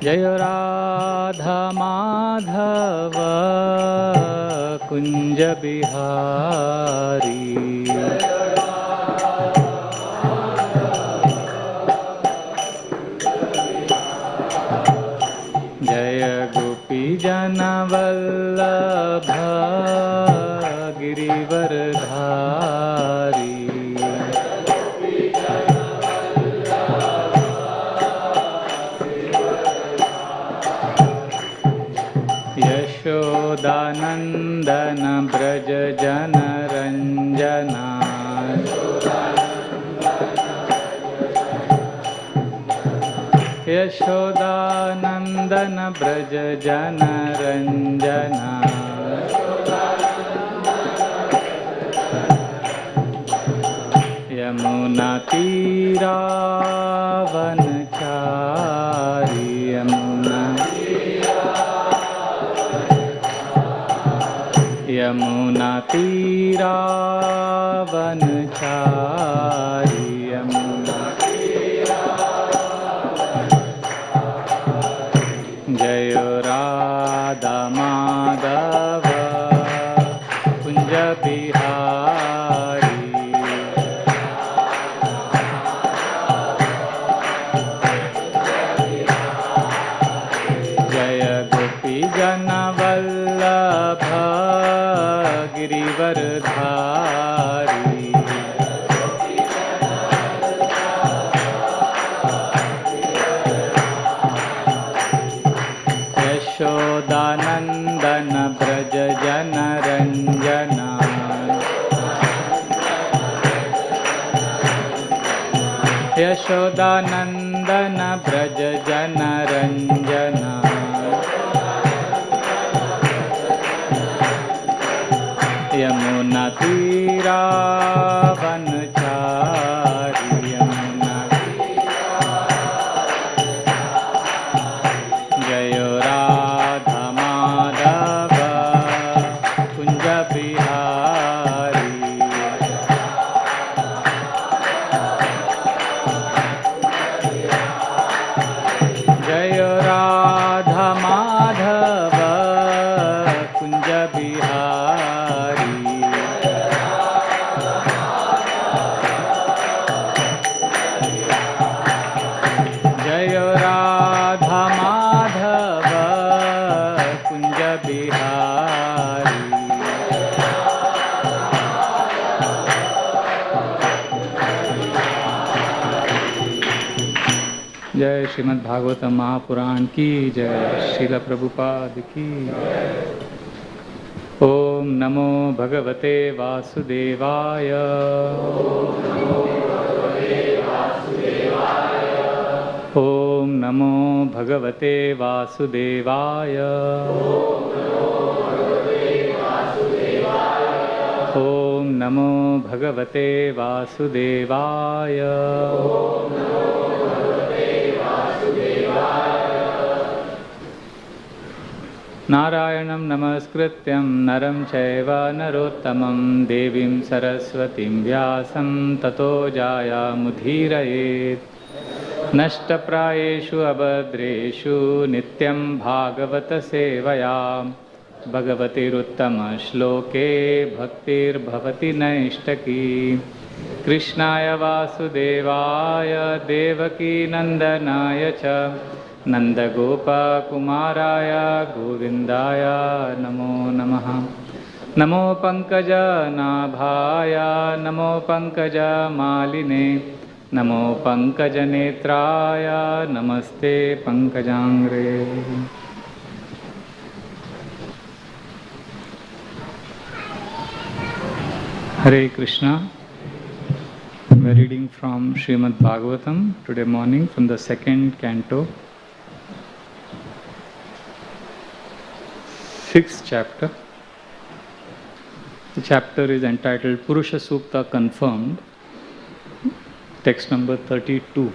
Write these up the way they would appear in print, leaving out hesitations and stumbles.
जय राधा माधव कुंज बिहारी। जय गोपी जन वल्लभ गिरिवरधारी। यशोदानंदन ब्रज जन रंजना। यशोदानंदन ब्रज जन रंजना। यमुना तीरावनचारी। यमुना तीरावनचारी। यमुना जय राधा माधव कुंज बिहारी। जय गोपी जन वल्लभ गिरिवरधारी। यशोदानंदन ब्रज जन रंजना। यशोदानंदन ब्रज जन रंजना। यमुना तीरावनचारी। यमुना जय राधा माधव कुंज बिहारी। जय राधा माधव कुंज बिहारी। जय राधा माधव कुंज बिहारी। जय श्रीमद् भागवतम महापुराण की जय। श्रील प्रभुपाद की। ओम नमो भगवते वासुदेवाय। ओम नमो भगवते वासुदेवाय। ओम नमो भगवते वासुदेवाय। नारायणं नमस्कृत्यं नरं चैव नरोत्तमं देवीं सरस्वतीं व्यासं ततो जायामुदीरयेत्। नष्टप्रायेषु अभद्रेषु नित्यं भागवत सेवया भगवतिरुत्तमश्लोके भक्तिर्भवति नैष्टकी। कृष्णाय वासुदेवाय देवकी नंदनाय च नंदगोपकुमाराय गोविंदाय नमो नमः। नमो पंकजनाभाय नमो पंकजमालिने नमो पंकजनेत्राय नमस्ते पंकजांग्रे। Hare Krishna. We are reading from Srimad Bhagavatam today morning from the second canto, 6th chapter. The chapter is entitled Purusha Sukta Confirmed, text number 32.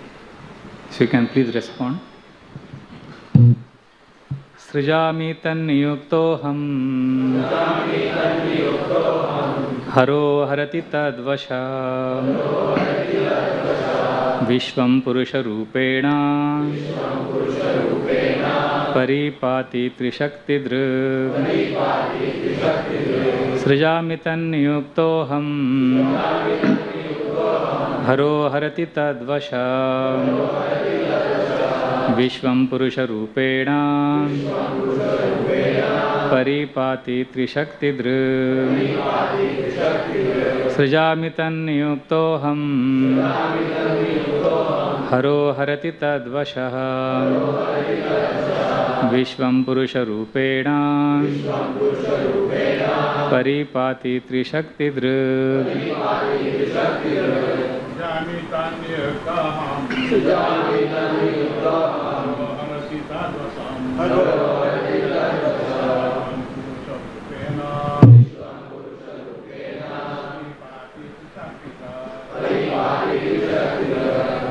So you can please respond. Srijami tanniyuktoham haro harati tadvasha Vishvam Purusha Rupena Paripati Trishakti Drug Srijamitan Niyuktoham Haro Harati Tadvasha Vishvam Purusha Rupena Paripati Trishakti Drug Srijamitan Niyuktoham Haro Harati Tadvasha Vishvam Purusha Rupena Paripati Trishakti Drug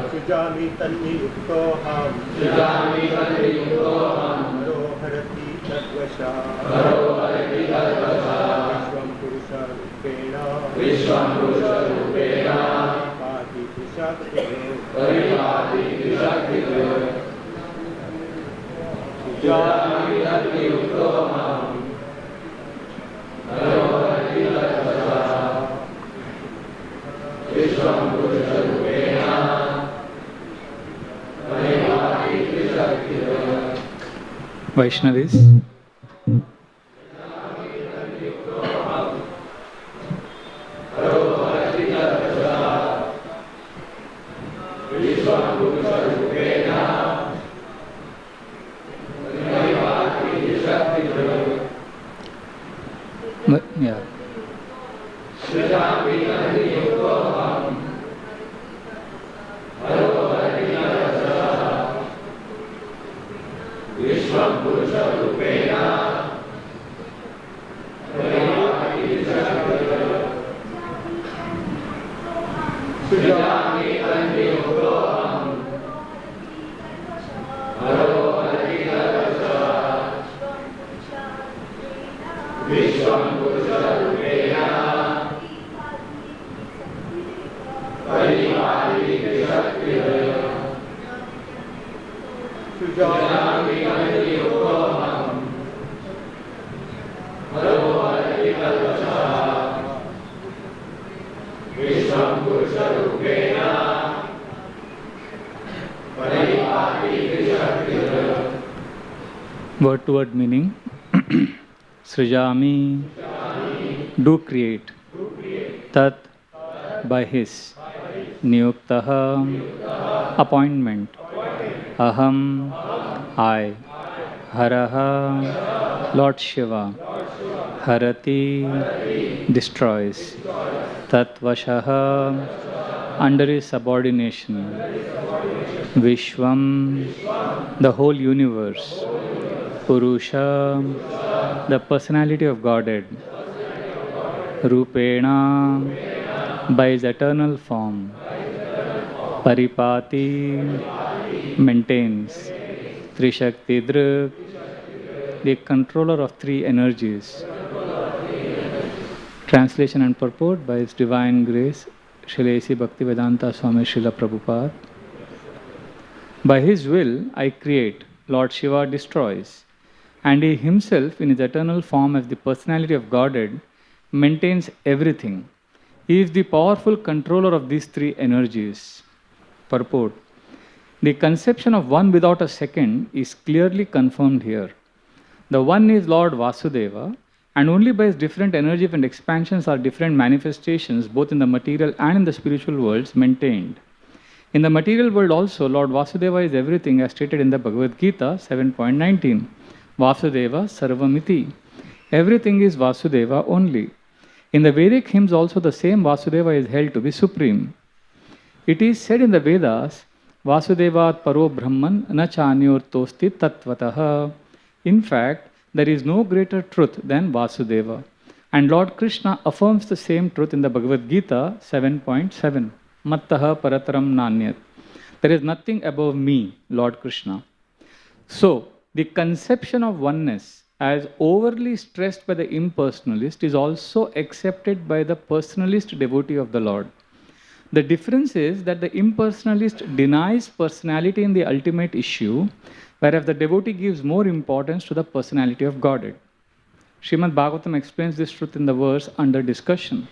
Sujami tanni yuktoham Haro harati tadvasha Vishvam Purusha Rupena Paripati Trishakti Sujami tanni yuktoham Haro harati tadvasha Vishvam Purusha Rupena Vaishnavis. Yeah. Word to word meaning. Srijami, do create. Tat, by his. Niyuktaha, appointment. Aham, I. Haraha, Lord Shiva. Harati, destroys. Tatvashaha, under his subordination. Vishwam, the whole universe. Purusha, the personality of Godhead. Rupena, by his eternal form. Paripati, maintains. Trishakti Druk, the controller of three energies. Translation and purport by His Divine Grace, Srila A.C. Bhaktivedanta Swami Srila Prabhupada. By His will, I create, Lord Shiva destroys, and He Himself, in His eternal form as the personality of Godhead, maintains everything. He is the powerful controller of these three energies. Purport. The conception of one without a second is clearly confirmed here. The one is Lord Vasudeva, and only by his different energies and expansions are different manifestations, both in the material and in the spiritual worlds, maintained. In the material world also, Lord Vasudeva is everything, as stated in the Bhagavad Gita 7.19. Vasudeva Sarvamiti. Everything is Vasudeva only. In the Vedic hymns also, the same Vasudeva is held to be supreme. It is said in the Vedas, Vasudevat paro brahman na chanyor tosti tattvataha. In fact, there is no greater truth than Vasudeva. And Lord Krishna affirms the same truth in the Bhagavad Gita 7.7. Mattaha parataram nanyat. There is nothing above me, Lord Krishna. So, the conception of oneness as overly stressed by the impersonalist is also accepted by the personalist devotee of the Lord. The difference is that the impersonalist denies personality in the ultimate issue, whereas the devotee gives more importance to the personality of Godhead. Srimad Bhagavatam explains this truth in the verse under discussion.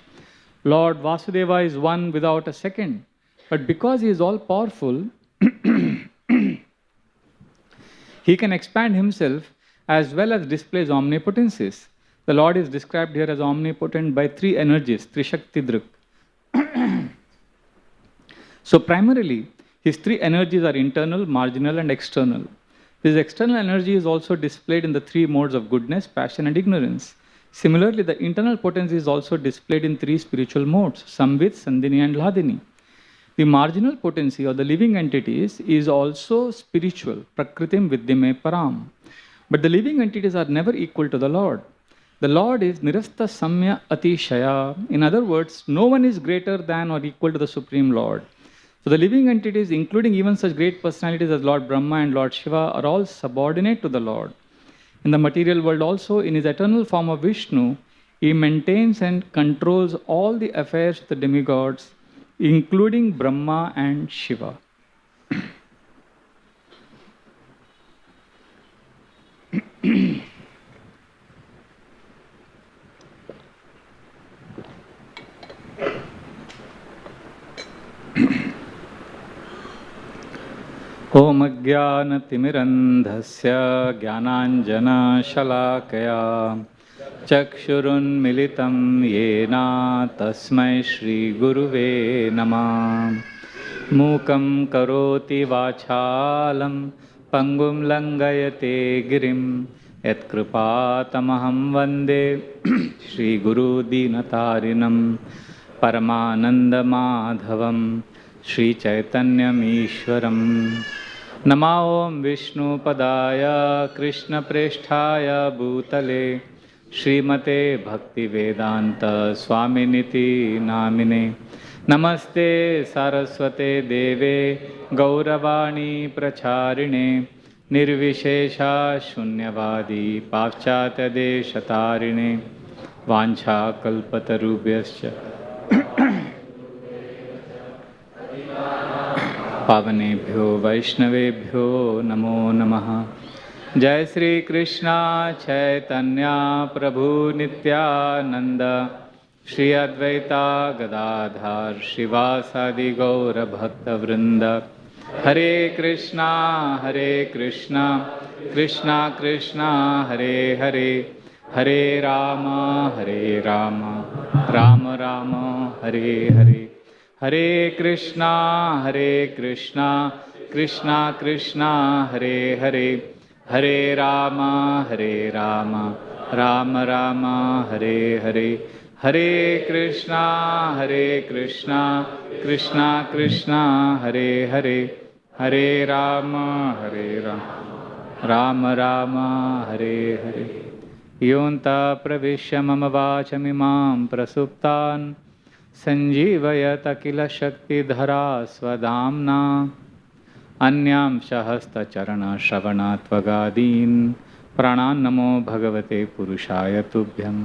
Lord Vasudeva is one without a second, but because he is all powerful, he can expand himself as well as displays omnipotencies. The Lord is described here as omnipotent by three energies, Trishaktidrik. So primarily, his three energies are internal, marginal, and external. This external energy is also displayed in the three modes of goodness, passion, and ignorance. Similarly, the internal potency is also displayed in three spiritual modes, Samvit, Sandhini, and Hladini. The marginal potency or the living entities is also spiritual, Prakritim Vidyame Param. But the living entities are never equal to the Lord. The Lord is Nirasta Samya Atishaya. In other words, no one is greater than or equal to the Supreme Lord. So the living entities, including even such great personalities as Lord Brahma and Lord Shiva, are all subordinate to the Lord. In the material world also, in his eternal form of Vishnu, he maintains and controls all the affairs of the demigods, including Brahma and Shiva. Om Ajnanatimirandhasya Jnananjana Shalakaya Chakshurunmilitam Yena Tasmai Shri Guruve Namah Mukam Karoti Vachalam Pangum Langayate Girim Yatkripatamaham Vande Shri Guru Dinatarinam Paramananda Madhavam Shri Chaitanyam Ishwaram Nama Om Vishnu Padaya Krishna Presthaya Bhutale Srimate Bhakti Vedanta Swaminiti Namine Namaste Saraswate Deve Gauravani Pracharine Nirvishesha Shunyavadi Pavchatya Deshatarine Vancha Kalpatarubhyascha पावनेभ्यो वैष्णवेभ्यो नमो नमः। जय श्री कृष्णा चैतन्य प्रभु नित्यानंद श्री अद्वैता गदाधर श्रीवासादि गौर भक्त वृंद। हरे कृष्णा कृष्णा कृष्णा हरे हरे, हरे राम राम राम हरे हरे। हरे कृष्णा कृष्णा कृष्णा हरे हरे, हरे राम राम राम हरे हरे। हरे कृष्णा कृष्णा कृष्णा हरे हरे, हरे राम राम राम हरे हरे। योऽन्तः प्रविश्य मम वाचमिमां प्रसुप्तान् संजीवयत किल शक्तिधरा स्वधाम्ना अन्यांश हस्तचरणश्रवणात्वगादीन् प्राणान् नमो भगवते पुरुषाय तुभ्यं।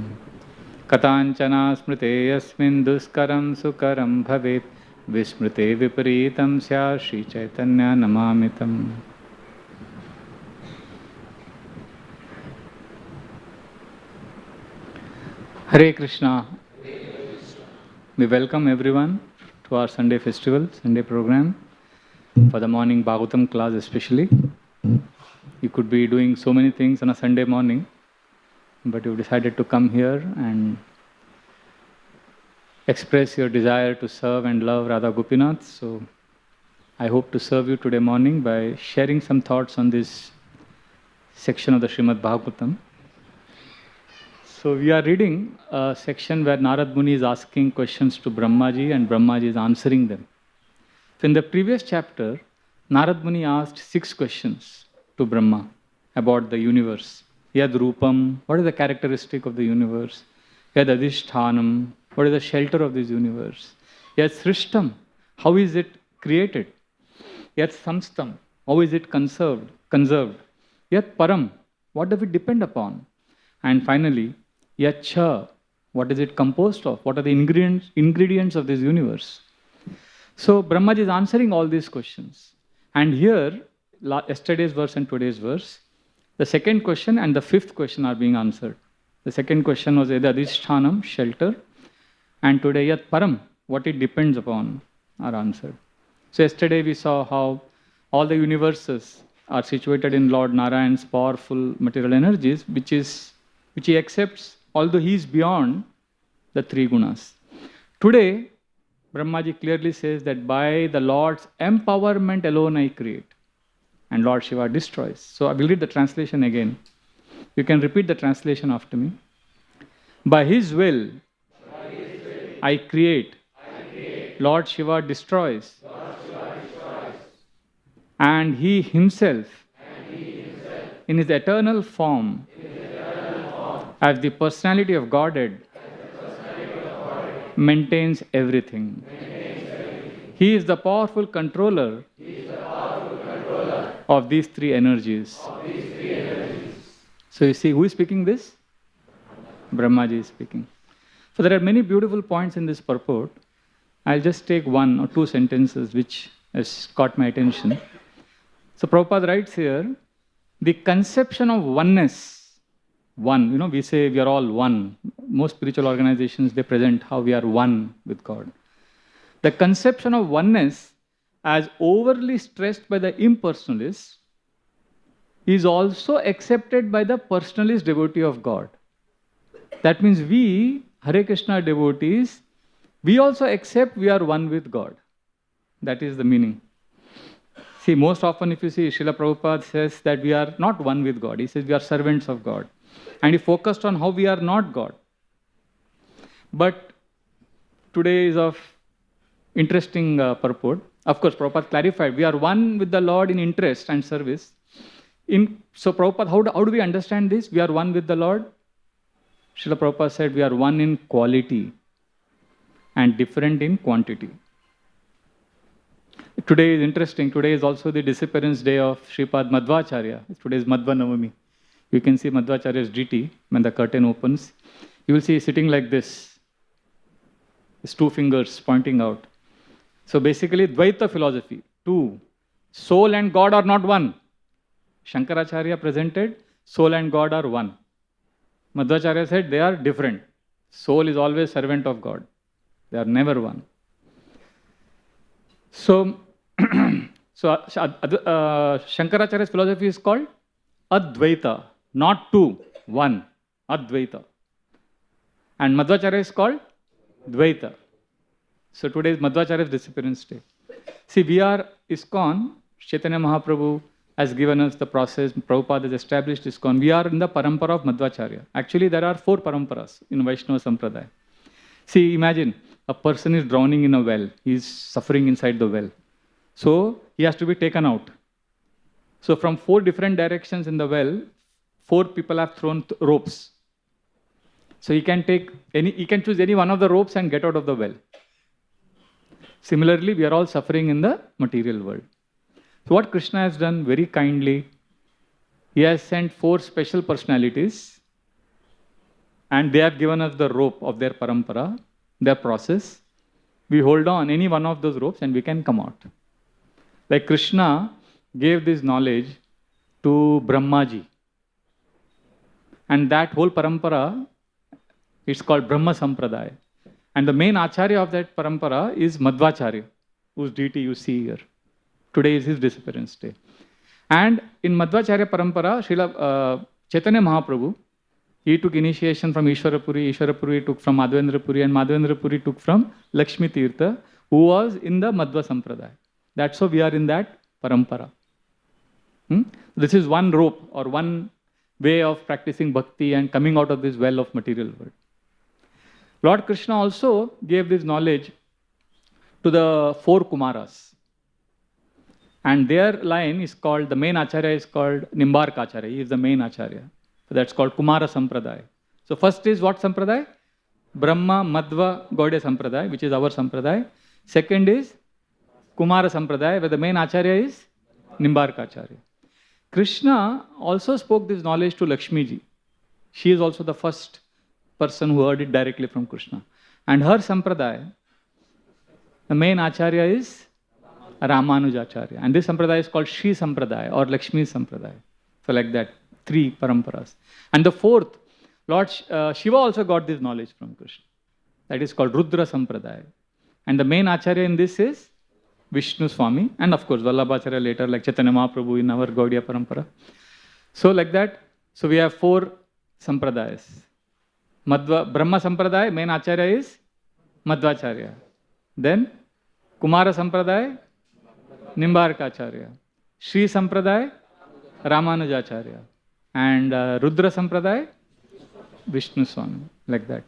कथाञ्चना स्मृते यस्मिन् दुष्करं सुकरं भवेत्, विस्मृते विपरीतं स्यात् श्रीचैतन्य नमामि तम्। Hare Krishna. We welcome everyone to our Sunday festival, Sunday program, for the morning Bhagavatam class especially. You could be doing so many things on a Sunday morning, but you decided to come here and express your desire to serve and love Radha Gopinath. So I hope to serve you today morning by sharing some thoughts on this section of the Srimad Bhagavatam. So we are reading a section where Narad Muni is asking questions to Brahmaji and Brahmaji is answering them. So in the previous chapter, Narad Muni asked 6 questions to Brahma about the universe. Yad Rupam, what is the characteristic of the universe? Yad Adhishthanam, what is the shelter of this universe? Yad Srishtam, how is it created? Yad Samstam, how is it conserved? Yad Param, what does it depend upon? And finally, Yacha, what is it composed of? What are the ingredients of this universe? So Brahmaji is answering all these questions. And here, yesterday's verse and today's verse, the second question and the fifth question are being answered. The second question was either Adhishtanam, shelter, and today Yat Param, what it depends upon, are answered. So yesterday we saw how all the universes are situated in Lord Narayan's powerful material energies, which he accepts, although he is beyond the three gunas. Today, Brahmaji clearly says that by the Lord's empowerment alone I create, and Lord Shiva destroys. So I will read the translation again. You can repeat the translation after me. By his will, I create. Lord Shiva destroys. And he himself, in his eternal form, as the personality of Godhead, maintains everything. He is the powerful controller of these three energies. So you see, who is speaking this? Brahmaji is speaking. So there are many beautiful points in this purport. I'll just take one or two sentences which has caught my attention. So Prabhupada writes here, the conception of oneness, one, we say we are all one. Most spiritual organizations, they present how we are one with God. The conception of oneness, as overly stressed by the impersonalists, is also accepted by the personalist devotee of God. That means we, Hare Krishna devotees, we also accept we are one with God. That is the meaning. See, most often if you see, Srila Prabhupada says that we are not one with God. He says we are servants of God. And he focused on how we are not God. But today is of interesting purport. Of course, Prabhupada clarified, we are one with the Lord in interest and service. So Prabhupada, how do we understand this? We are one with the Lord. Srila Prabhupada said we are one in quality and different in quantity. Today is interesting. Today is also the disappearance day of Sripad Madhvacharya. Today is Madhva Navami. You can see Madhvacharya's GT when the curtain opens. You will see sitting like this. His two fingers pointing out. So basically, Dvaita philosophy. Two. Soul and God are not one. Shankaracharya presented, soul and God are one. Madhvacharya said they are different. Soul is always servant of God. They are never one. So, Shankaracharya's philosophy is called Advaita, not two, one, Advaita. And Madhvacharya is called Dvaita. So today is Madhvacharya's disappearance day. See, we are ISKCON, Chaitanya Mahaprabhu has given us the process, Prabhupada has established ISKCON. We are in the parampara of Madhvacharya. Actually, there are 4 paramparas in Vaishnava Sampradaya. See, imagine, a person is drowning in a well. He is suffering inside the well. So, he has to be taken out. So, from 4 different directions in the well, 4 people have thrown ropes. So, he can choose any one of the ropes and get out of the well. Similarly, we are all suffering in the material world. So, what Krishna has done very kindly, he has sent 4 special personalities and they have given us the rope of their parampara, their process. We hold on any one of those ropes and we can come out. Like Krishna gave this knowledge to Brahmaji. And that whole parampara, it's called Brahma Sampradaya. And the main acharya of that parampara is Madhvacharya, whose deity you see here. Today is his disappearance day. And in Madhvacharya parampara, Srila Chaitanya Mahaprabhu, he took initiation from Ishwarapuri, Ishwarapuri took from Madhvendrapuri, and Madhvendrapuri took from Lakshmi Tirtha, who was in the Madhva Sampradaya. That's how we are in that parampara. This is one rope or one way of practicing bhakti and coming out of this well of material world. Lord Krishna also gave this knowledge to the 4 Kumaras. And their line is called, the main acharya is called Nimbarka Acharya. He is the main acharya. So that's called Kumara Sampradaya. So first is what Sampradaya? Brahma, Madhva, Gaudiya Sampradaya, which is our Sampradaya. Second is Kumara Sampradaya, where the main acharya is Nimbarka Acharya. Krishna also spoke this knowledge to Lakshmi ji. She is also the first person who heard it directly from Krishna. And her Sampradaya The main Acharya is Ramanujacharya. And this Sampradaya is called Shri Sampradaya or Lakshmi Sampradaya. So like that, 3 paramparas. And the 4th, Lord Shiva also got this knowledge from Krishna. That is called Rudra Sampradaya. And the main Acharya in this is Vishnu Swami. And of course, Vallabhacharya later, like Chaitanya Mahaprabhu in our Gaudiya Parampara. So like that, so we have 4 Sampradayas. Brahma Sampradaya, main Acharya is Madhvacharya. Then Kumara Sampradaya, Nimbarkacharya. Shri Sampradaya, Ramanujacharya. And Rudra Sampradaya, Vishnu Swami. Like that.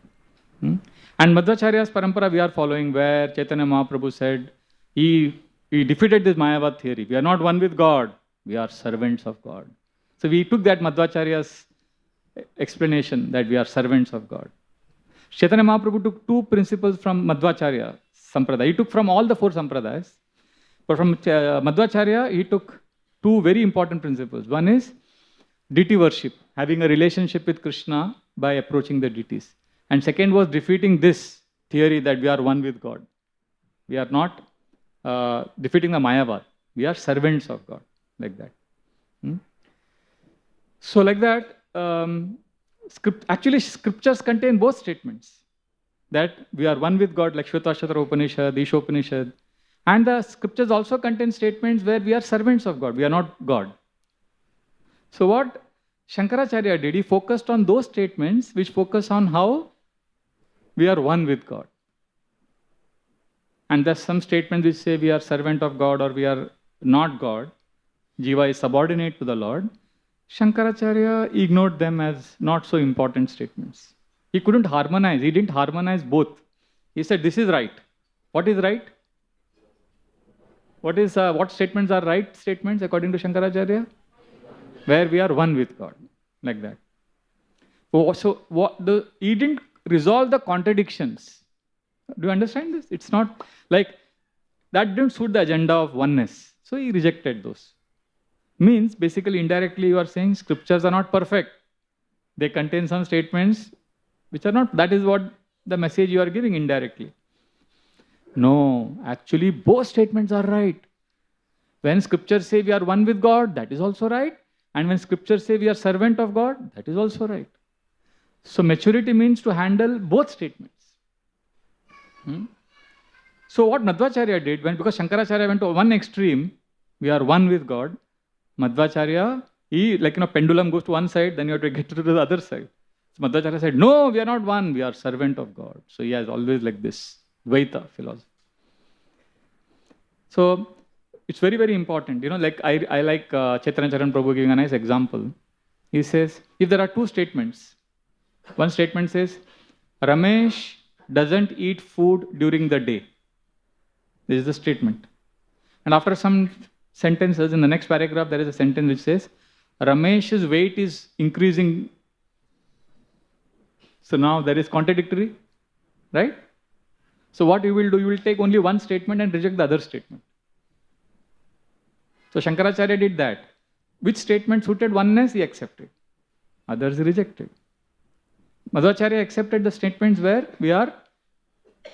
And Madhvacharya's parampara we are following, where Chaitanya Mahaprabhu said, he defeated this Mayavad theory. We are not one with God, we are servants of God. So we took that Madhvacharya's explanation that we are servants of God. Chaitanya Mahaprabhu took 2 principles from Madhvacharya Sampradaya. He took from all the 4 Sampradayas. But from Madhvacharya, he took 2 very important principles. One is deity worship, having a relationship with Krishna by approaching the deities. And second was defeating this theory that we are one with God. We are not defeating the Mayavad. We are servants of God. Like that. So like that, actually scriptures contain both statements. That we are one with God, like Shvetashvatara Upanishad, Ishopanishad. And the scriptures also contain statements where we are servants of God. We are not God. So what Shankaracharya did, he focused on those statements which focus on how we are one with God. And there's some statements which say we are servant of God or we are not God. Jiva is subordinate to the Lord. Shankaracharya ignored them as not so important statements. He couldn't harmonize. He didn't harmonize both. He said, this is right. What is right? What statements are right statements according to Shankaracharya? Where we are one with God. Like that. So he didn't resolve the contradictions. Do you understand this? It's not like that didn't suit the agenda of oneness. So he rejected those. Means basically indirectly you are saying scriptures are not perfect. They contain some statements which are not, that is what the message you are giving indirectly. No, actually both statements are right. When scriptures say we are one with God, that is also right. And when scriptures say we are servant of God, that is also right. So maturity means to handle both statements. So what Madhvacharya did, because Shankaracharya went to one extreme, we are one with God. Madhvacharya, he pendulum goes to one side, then you have to get to the other side. So Madhvacharya said, no, we are not one, we are servant of God. So he has always like this Dvaita philosophy. So it's very, very important. I like Chaitanya Charan Prabhu giving a nice example. He says, if there are 2 statements, one statement says, Ramesh doesn't eat food during the day. This is the statement. And after some sentences, in the next paragraph, there is a sentence which says, Ramesh's weight is increasing. So now there is contradictory, right? So what you will do, you will take only one statement and reject the other statement. So Shankaracharya did that. Which statement suited oneness, he accepted. Others he rejected. Madhvacharya accepted the statements where we are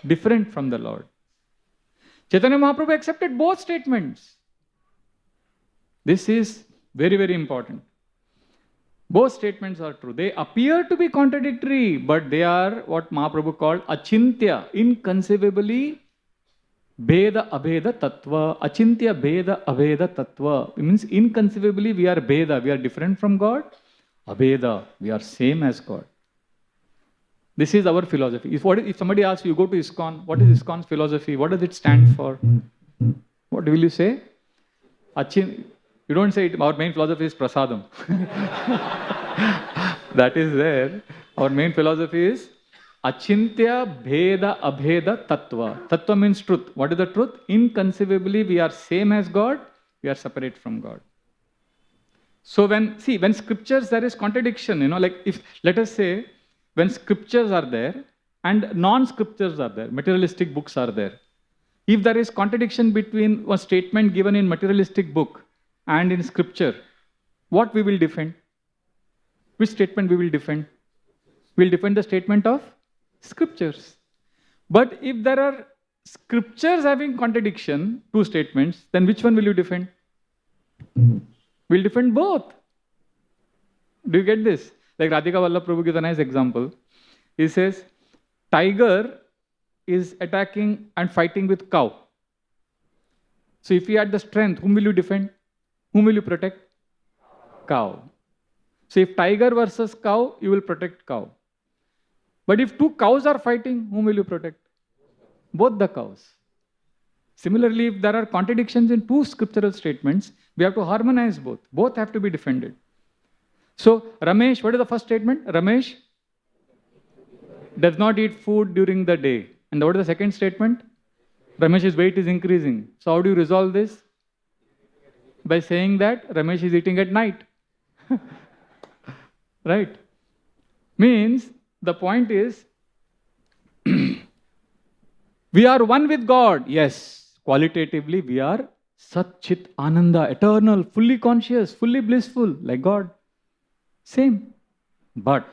different from the Lord. Chaitanya Mahaprabhu accepted both statements. This is very, very important. Both statements are true. They appear to be contradictory, but they are what Mahaprabhu called achintya, inconceivably bheda abheda tattva. Achintya bheda abheda tattva. It means inconceivably we are bheda, we are different from God. Abheda, we are same as God. This is our philosophy. If somebody asks you, go to ISKCON, what is ISKCON's philosophy? What does it stand for? What will you say? You don't say our main philosophy is prasadam. That is there. Our main philosophy is achintya bheda abheda tattva. Tattva means truth. What is the truth? Inconceivably we are same as God, we are separate from God. So when scriptures there is contradiction, let us say, when scriptures are there and non-scriptures are there, materialistic books are there. If there is contradiction between a statement given in materialistic book and in scripture, what we will defend? Which statement we will defend? We will defend the statement of scriptures. But if there are scriptures having contradiction, two statements, then which one will you defend? We'll defend both. Do you get this? Like Radhika Vallabh Prabhu gives a nice example. He says, tiger is attacking and fighting with cow. So if he had the strength, whom will you defend? Whom will you protect? Cow. So if tiger versus cow, you will protect cow. But if two cows are fighting, whom will you protect? Both the cows. Similarly, if there are contradictions in two scriptural statements, we have to harmonize both. Both have to be defended. So, Ramesh, what is the first statement? Ramesh does not eat food during the day. And what is the second statement? Ramesh's weight is increasing. So, how do you resolve this? By saying that Ramesh is eating at night. Right? Means, the point is, we are one with God. Yes, qualitatively we are Sat Chit Ananda, eternal, fully conscious, fully blissful, like God. Same. But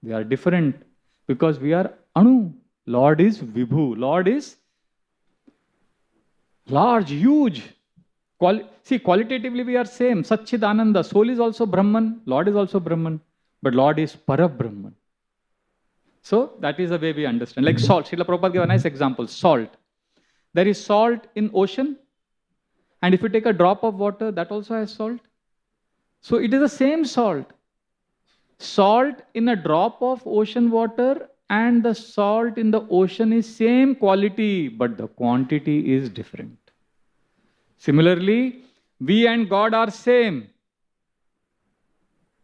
we are different because we are Anu. Lord is Vibhu. Lord is large, huge. See, qualitatively we are same. Sat Chit Ananda. Soul is also Brahman. Lord is also Brahman. But Lord is Parabrahman. So, that is the way we understand. Like salt. Srila Prabhupada gave a nice example. Salt. There is salt in ocean. And if you take a drop of water, that also has salt. So, it is the same salt. Salt in a drop of ocean water and the salt in the ocean is same quality, but the quantity is different. Similarly, we and God are same.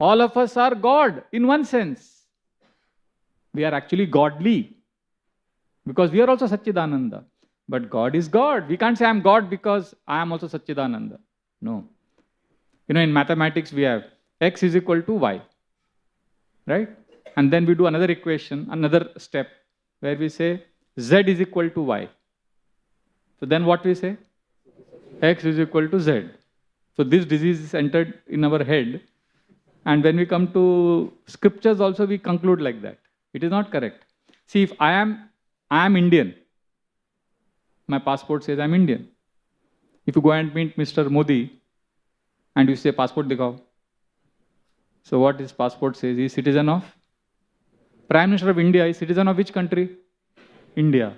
All of us are God in one sense. We are actually godly because we are also Satchidananda. But God is God. We can't say I am God because I am also Satchidananda. No. You know, in mathematics we have x is equal to y. Right? And then we do another equation, another step where we say z is equal to y. So then what we say? X is equal to z. So this disease is entered in our head. And when we come to scriptures also we conclude like that. It is not correct. See, if I am Indian, my passport says I am Indian. If you go and meet Mr. Modi and you say passport dikhao. So what his passport says? He is citizen of? Prime Minister of India is citizen of which country? India.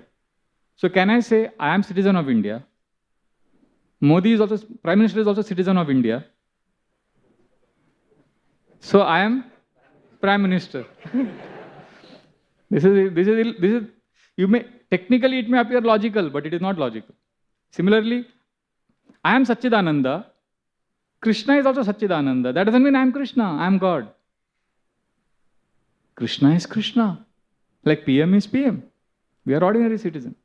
So can I say I am citizen of India? Modi is also, Prime Minister is also citizen of India. So I am Prime Minister. This is, you may, technically it may appear logical, but it is not logical. Similarly, I am Satchidananda. Krishna is also Satchidananda. That doesn't mean I am Krishna, I am God. Krishna is Krishna. Like PM is PM. We are ordinary citizens.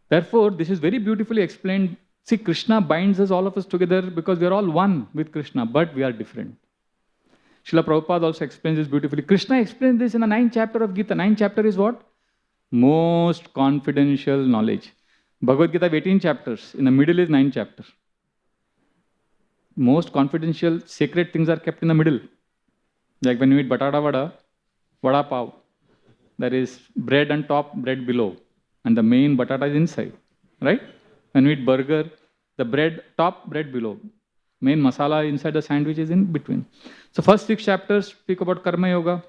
Therefore, this is very beautifully explained. See, Krishna binds us, all of us together because we are all one with Krishna, but we are different. Srila Prabhupada also explains this beautifully. Krishna explains this in the 9th chapter of Gita. 9th chapter is what? Most confidential knowledge. Bhagavad Gita 18 chapters. In the middle is 9th chapter. Most confidential, sacred things are kept in the middle. Like when you eat batata vada, vada pav. There is bread on top, bread below. And the main batata is inside. Right? When you eat burger, the bread top, bread below. Main masala inside the sandwich is in between. So first 6 chapters speak about Karma Yoga.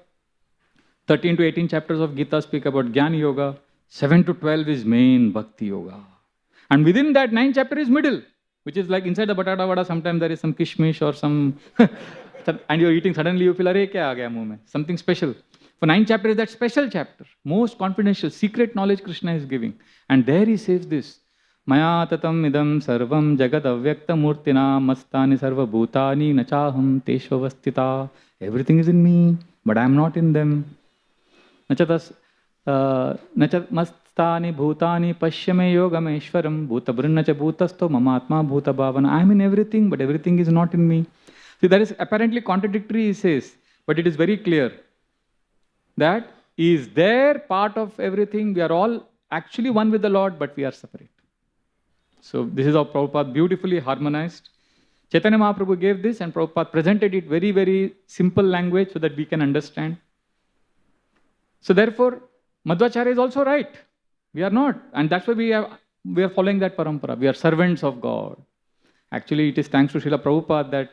13 to 18 chapters of Gita speak about Jnana Yoga. 7 to 12 is main Bhakti Yoga. And within that 9th chapter is middle, which is like inside the batata vada, sometimes there is some kishmish or some... and you're eating, suddenly you feel, arey, kya aa gaya muh mein? Something special. For 9th chapter is that special chapter. Most confidential, secret knowledge Krishna is giving. And there he says this. Maya tatam idam sarvam jagat avyakta murtina mastani sarva bhutani nachaham teshvavastita. Everything is in me, but I am not in them. Nachatas nachat mastani bhutani pashyame yogameshwaram bhutabrunnacha bhutasto mamatma bhuta bhavana. I am in everything, but everything is not in me. See, that is apparently contradictory, he says, but it is very clear that he is there, part of everything. We are all actually one with the Lord, but we are separate. So this is how Prabhupada beautifully harmonized. Chaitanya Mahaprabhu gave this and Prabhupada presented it very, very simple language so that we can understand. So therefore, Madhvacharya is also right. We are not. And that's why we are following that parampara. We are servants of God. Actually, it is thanks to Srila Prabhupada that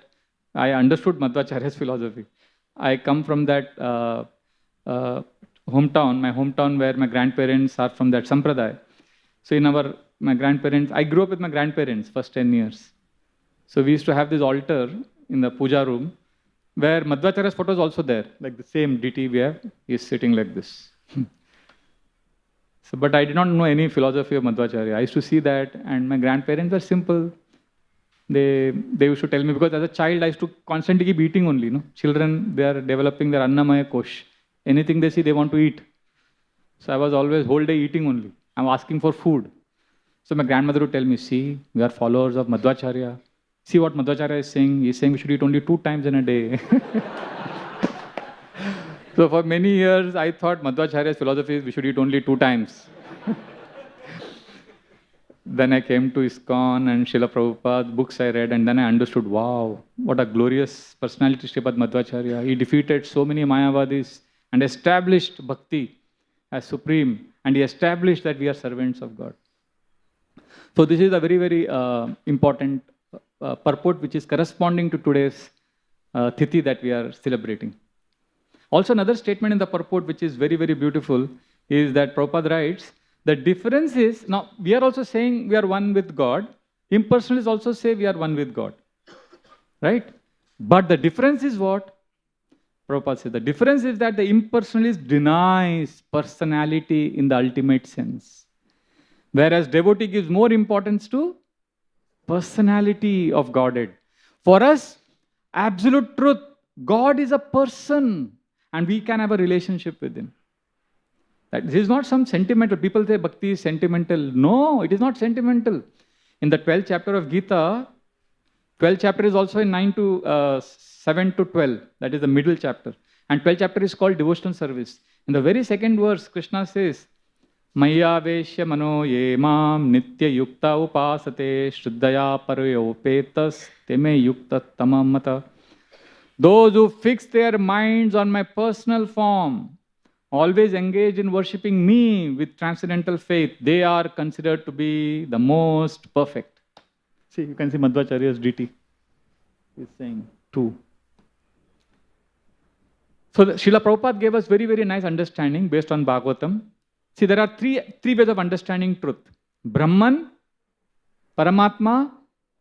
I understood Madhvacharya's philosophy. I come from that hometown, my hometown where my grandparents are from that sampradaya. So my grandparents, I grew up with my grandparents first 10 years. So we used to have this altar in the puja room where Madhvacharya's photo is also there, like the same deity we have, he is sitting like this. So, but I did not know any philosophy of Madhvacharya. I used to see that, and my grandparents were simple. They used to tell me, because as a child I used to constantly keep eating only. No? Children, they are developing their Annamaya Kosh. Anything they see, they want to eat. So I was always whole day eating only. I'm asking for food. So my grandmother would tell me, see, we are followers of Madhvacharya. See what Madhvacharya is saying. He's saying we should eat only 2 times in a day. So for many years, I thought Madhvacharya's philosophy is we should eat only 2 times. Then I came to ISKCON and Srila Prabhupada's books I read, and then I understood, wow, what a glorious personality Srimad Madhvacharya. He defeated so many Mayavadis and established Bhakti as supreme, and he established that we are servants of God. So this is a very, very important purport which is corresponding to today's Tithi that we are celebrating. Also another statement in the purport which is very, very beautiful is that Prabhupada writes, the difference is, now we are also saying we are one with God, impersonalists also say we are one with God, right? But the difference is what? Prabhupada says, the difference is that the impersonalist denies personality in the ultimate sense, whereas devotee gives more importance to personality of Godhead. For us, absolute truth, God is a person and we can have a relationship with him. This is not some sentimental. People say bhakti is sentimental. No, it is not sentimental. In the 12th chapter of Gita, 12th chapter is also in 7 to 12. That is the middle chapter. And 12th chapter is called devotional service. In the very second verse, Krishna says, Maya Veshya Mano Ye Mam Nitya Yukta Upasate Shruddhaya Parayopetas Teme Yukta Tamamata. Those who fix their minds on my personal form, always engage in worshipping me with transcendental faith, they are considered to be the most perfect. See, you can see Madhvacharya's deity is saying 2. So Srila Prabhupada gave us very, very nice understanding based on Bhagavatam. See, there are three ways of understanding truth. Brahman, Paramatma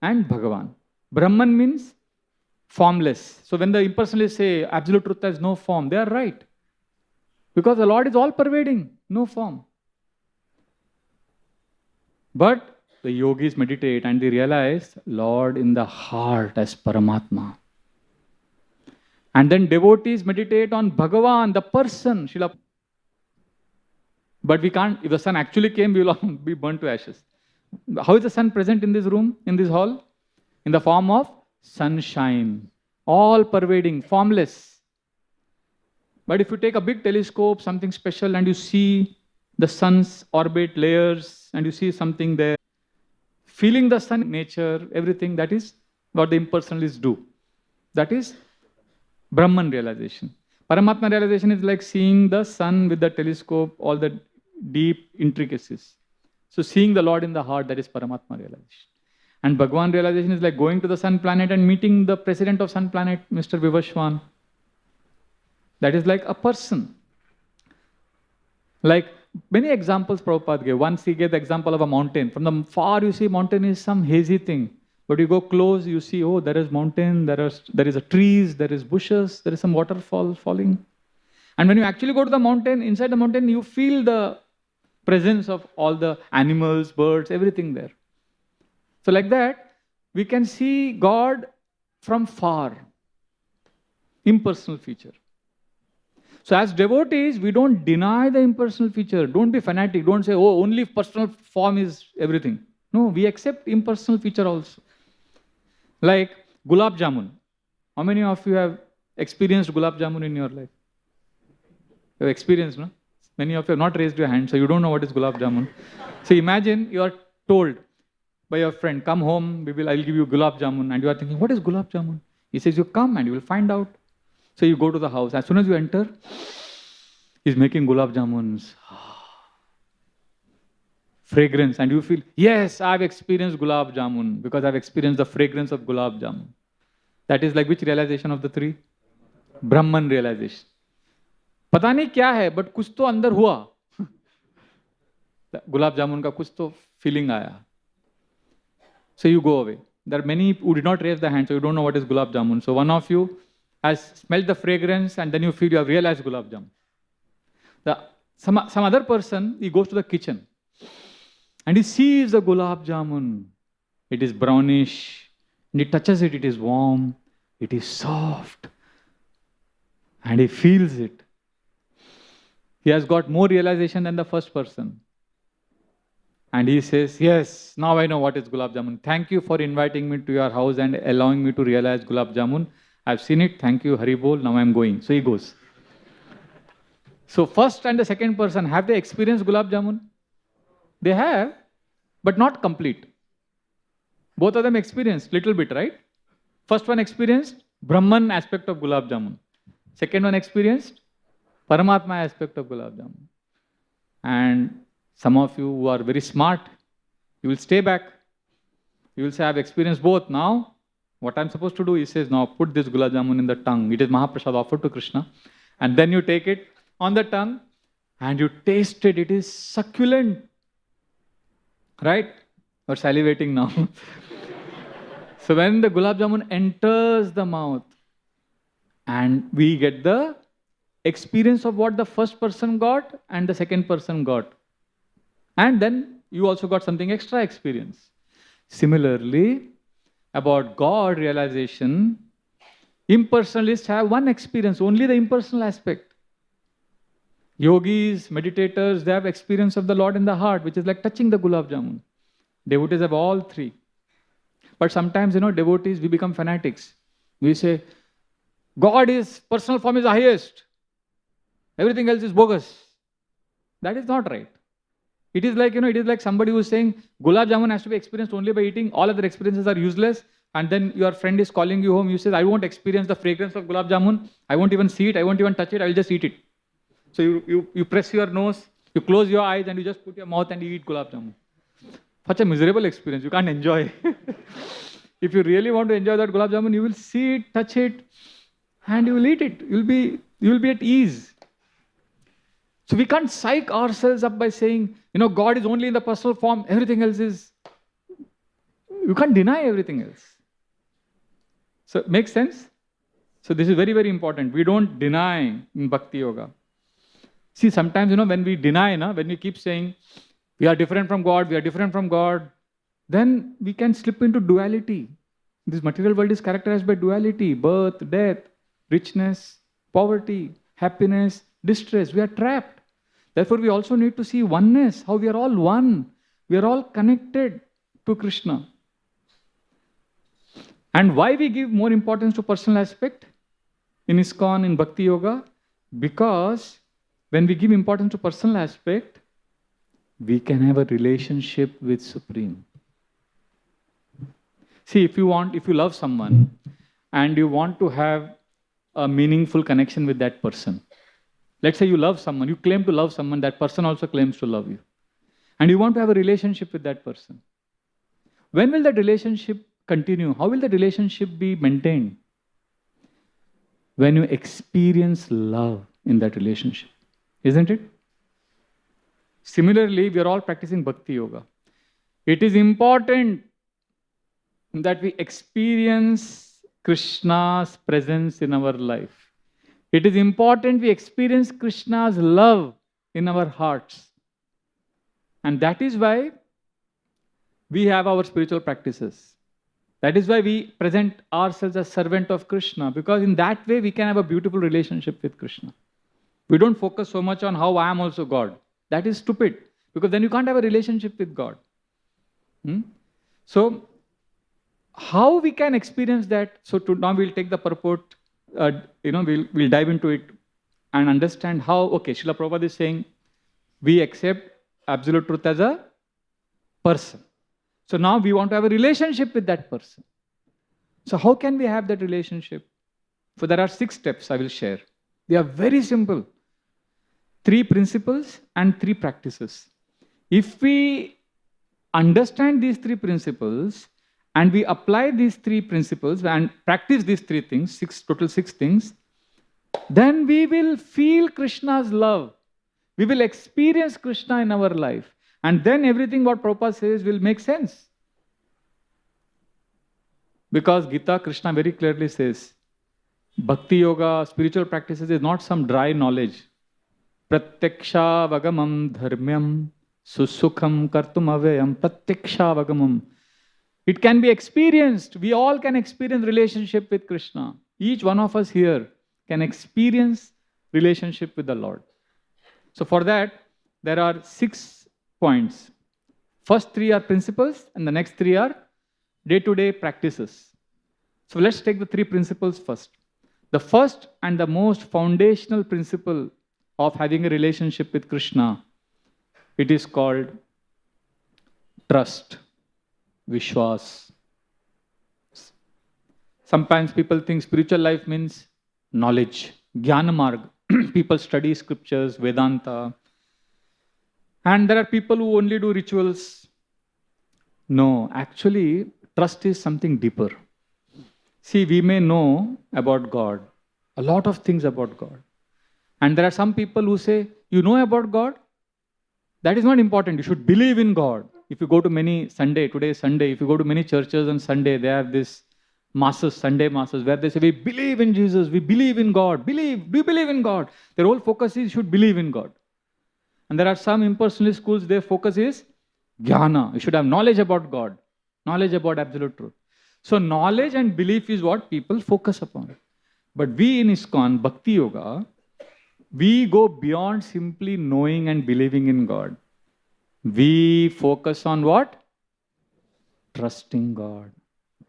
and Bhagavan. Brahman means formless. So when the impersonalists say absolute truth has no form, they are right. Because the Lord is all-pervading, no form. But the yogis meditate and they realize Lord in the heart as Paramatma. And then devotees meditate on Bhagavan, the person. But we can't, if the sun actually came, we will all be burnt to ashes. How is the sun present in this room, in this hall? In the form of sunshine, all-pervading, formless. But if you take a big telescope, something special, and you see the sun's orbit layers, and you see something there, feeling the sun, nature, everything, that is what the impersonalists do. That is Brahman realization. Paramatma realization is like seeing the sun with the telescope, all the deep intricacies. So seeing the Lord in the heart, that is Paramatma realization. And Bhagavan realization is like going to the sun planet and meeting the president of sun planet, Mr. Vivashwan. That is like a person. Like many examples Prabhupada gave. Once he gave the example of a mountain. From the far you see mountain is some hazy thing. But you go close, you see, oh, there is mountain, there is a trees, there is bushes, there is some waterfall falling. And when you actually go to the mountain, inside the mountain, you feel the presence of all the animals, birds, everything there. So like that, we can see God from far. Impersonal feature. So as devotees, we don't deny the impersonal feature. Don't be fanatic. Don't say, oh, only personal form is everything. No, we accept impersonal feature also. Like gulab jamun. How many of you have experienced gulab jamun in your life? You have experienced, no? Many of you have not raised your hand, so you don't know what is gulab jamun. So imagine you are told by your friend, come home, I'll give you gulab jamun. And you are thinking, what is gulab jamun? He says, you come and you will find out. So you go to the house. As soon as you enter, he's making gulab jamuns. fragrance, and you feel, yes, I've experienced gulab jamun because I've experienced the fragrance of gulab jamun. That is like which realization of the three? Brahman realization. पता नहीं क्या है, but कुछ तो अंदर हुआ. गुलाब जामुन का कुछ तो feeling आया. So you go away. There are many who did not raise the hand, so you don't know what is gulab jamun. So one of you has smelled the fragrance, and then you feel you have realized gulab jamun. Some other person, he goes to the kitchen, and he sees the gulab jamun. It is brownish, and he touches it, it is warm, it is soft, and he feels it. He has got more realization than the first person. And he says, yes, now I know what is gulab jamun. Thank you for inviting me to your house and allowing me to realize gulab jamun. I've seen it. Thank you, Haribol. Now I'm going. So he goes. So first and the second person, have they experienced gulab jamun? They have, but not complete. Both of them experienced little bit, right? First one experienced Brahman aspect of gulab jamun. Second one experienced Paramatma aspect of gulab jamun. And some of you who are very smart, you will stay back. You will say, I've experienced both. Now, what I'm supposed to do, he says, now put this gulab jamun in the tongue. It is Mahaprasad offered to Krishna. And then you take it on the tongue and you taste it. It is succulent. Right? You're salivating now. So when the gulab jamun enters the mouth, and we get the experience of what the first person got and the second person got. And then you also got something extra experience. Similarly, about God realization, impersonalists have one experience, only the impersonal aspect. Yogis, meditators, they have experience of the Lord in the heart, which is like touching the gulab jamun. Devotees have all three. But sometimes, devotees, we become fanatics. We say, God is, personal form is the highest. Everything else is bogus. That is not right. It is like, it is like somebody who is saying, gulab jamun has to be experienced only by eating. All other experiences are useless. And then your friend is calling you home. You say, I won't experience the fragrance of gulab jamun. I won't even see it. I won't even touch it. I will just eat it. So you press your nose, you close your eyes, and you just put your mouth and you eat gulab jamun. Such a miserable experience. You can't enjoy. If you really want to enjoy that gulab jamun, you will see it, touch it, and you will eat it. You will be at ease. So we can't psych ourselves up by saying, God is only in the personal form, everything else is... You can't deny everything else. So it makes sense? So this is very, very important. We don't deny in Bhakti Yoga. See, sometimes, when we deny, when we keep saying, we are different from God, then we can slip into duality. This material world is characterized by duality, birth, death, richness, poverty, happiness, distress. We are trapped. Therefore, we also need to see oneness, how we are all one. We are all connected to Krishna. And why we give more importance to personal aspect in ISKCON, in Bhakti Yoga? Because when we give importance to personal aspect, we can have a relationship with Supreme. See, if you love someone and you want to have a meaningful connection with that person, let's say you love someone, you claim to love someone, that person also claims to love you. And you want to have a relationship with that person. When will that relationship continue? How will the relationship be maintained? When you experience love in that relationship. Isn't it? Similarly, we are all practicing Bhakti Yoga. It is important that we experience Krishna's presence in our life. It is important we experience Krishna's love in our hearts. And that is why we have our spiritual practices. That is why we present ourselves as servant of Krishna, because in that way we can have a beautiful relationship with Krishna. We don't focus so much on how I am also God. That is stupid, because then you can't have a relationship with God. So, how we can experience that? So now we'll take the purport, we'll dive into it and understand how, Srila Prabhupada is saying, we accept absolute truth as a person. So now we want to have a relationship with that person. So how can we have that relationship? So there are 6 steps I will share. They are very simple. 3 principles and 3 practices. If we understand these three principles and we apply these three principles and practice these three things, total six things, then we will feel Krishna's love. We will experience Krishna in our life. And then everything what Prabhupada says will make sense. Because Gita, Krishna very clearly says, Bhakti Yoga, spiritual practices is not some dry knowledge. Pratyaksha vagamam dharmyam susukham kartum avayam pratyaksha vagamam. It can be experienced. We all can experience relationship with Krishna. Each one of us here can experience relationship with the Lord. So for that, there are 6 points. First 3 are principles and the next 3 are day-to-day practices. So let's take the 3 principles first. The first and the most foundational principle of having a relationship with Krishna, it is called trust, Vishwas. Sometimes people think spiritual life means knowledge, Jnana Marg. People study scriptures, Vedanta. And there are people who only do rituals. No, actually, trust is something deeper. See, we may know about God, a lot of things about God. And there are some people who say, you know about God? That is not important. You should believe in God. If you go to many Sunday, today is Sunday, if you go to many churches on Sunday, they have this masses, Sunday masses, where they say, we believe in Jesus, we believe in God, do you believe in God? Their whole focus is, you should believe in God. And there are some impersonalist schools, their focus is jnana. You should have knowledge about God, knowledge about absolute truth. So knowledge and belief is what people focus upon. But we in ISKCON, Bhakti Yoga, we go beyond simply knowing and believing in God. We focus on what? Trusting God.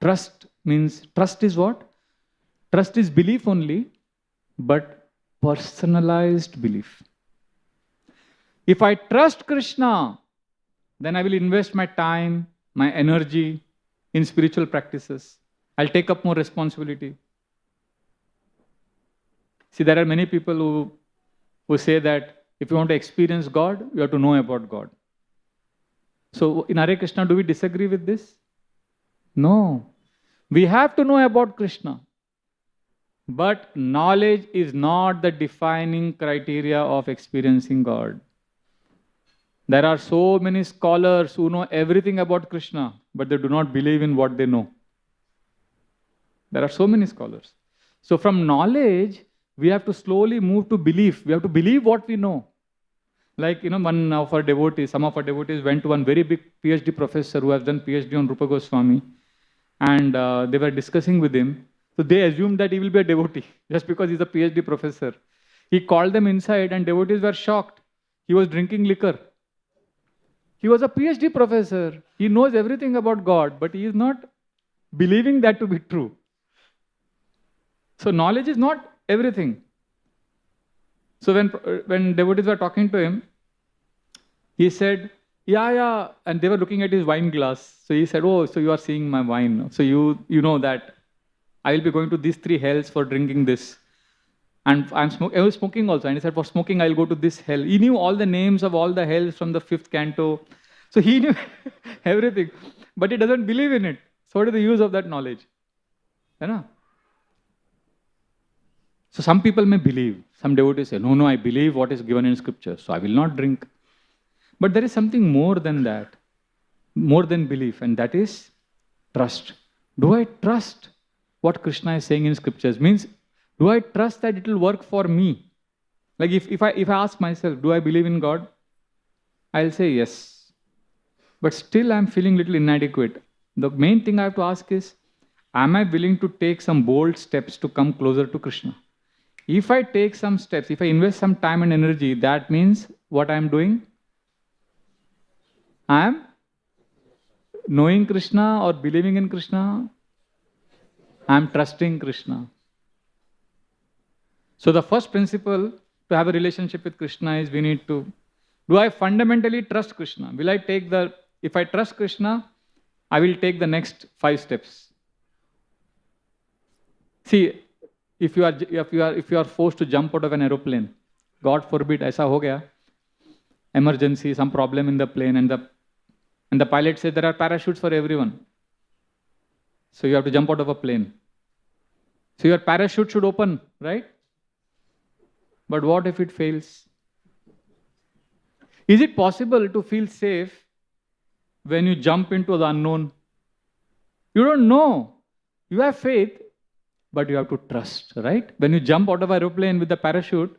Trust is what? Trust is belief only, but personalized belief. If I trust Krishna, then I will invest my time, my energy in spiritual practices. I'll take up more responsibility. See, there are many people who say that if you want to experience God, you have to know about God. So in Hare Krishna, do we disagree with this? No. We have to know about Krishna. But knowledge is not the defining criteria of experiencing God. There are so many scholars who know everything about Krishna, but they do not believe in what they know. There are so many scholars. So from knowledge, we have to slowly move to belief. We have to believe what we know. Like, one of our devotees, some of our devotees went to one very big PhD professor who has done PhD on Rupa Goswami. And they were discussing with him. So they assumed that he will be a devotee just because he's a PhD professor. He called them inside and devotees were shocked. He was drinking liquor. He was a PhD professor. He knows everything about God, but he is not believing that to be true. So knowledge is not everything. So when devotees were talking to him, he said, yeah, and they were looking at his wine glass. So he said, oh, so you are seeing my wine. So you know that I will be going to these 3 hells for drinking this. And I was smoking also. And he said, for smoking, I'll go to this hell. He knew all the names of all the hells from the 5th canto. So he knew everything. But he doesn't believe in it. So what is the use of that knowledge? You know? So some people may believe. Some devotees say, no, I believe what is given in scripture. So I will not drink. But there is something more than that. More than belief. And that is trust. Do I trust what Krishna is saying in scriptures? Means, do I trust that it will work for me? Like if I ask myself, do I believe in God? I'll say yes. But still I'm feeling a little inadequate. The main thing I have to ask is, am I willing to take some bold steps to come closer to Krishna? If I take some steps, if I invest some time and energy, that means what I am doing? I am knowing Krishna or believing in Krishna. I am trusting Krishna. So the first principle to have a relationship with Krishna is we need to, do I fundamentally trust Krishna? If I trust Krishna, I will take the next 5 steps. See, if you are forced to jump out of an aeroplane, God forbid, aisa ho gaya, emergency, some problem in the plane, and the pilot says there are parachutes for everyone. So you have to jump out of a plane. So your parachute should open, right? But what if it fails? Is it possible to feel safe when you jump into the unknown? You don't know. You have faith, but you have to trust, right? When you jump out of an aeroplane with the parachute,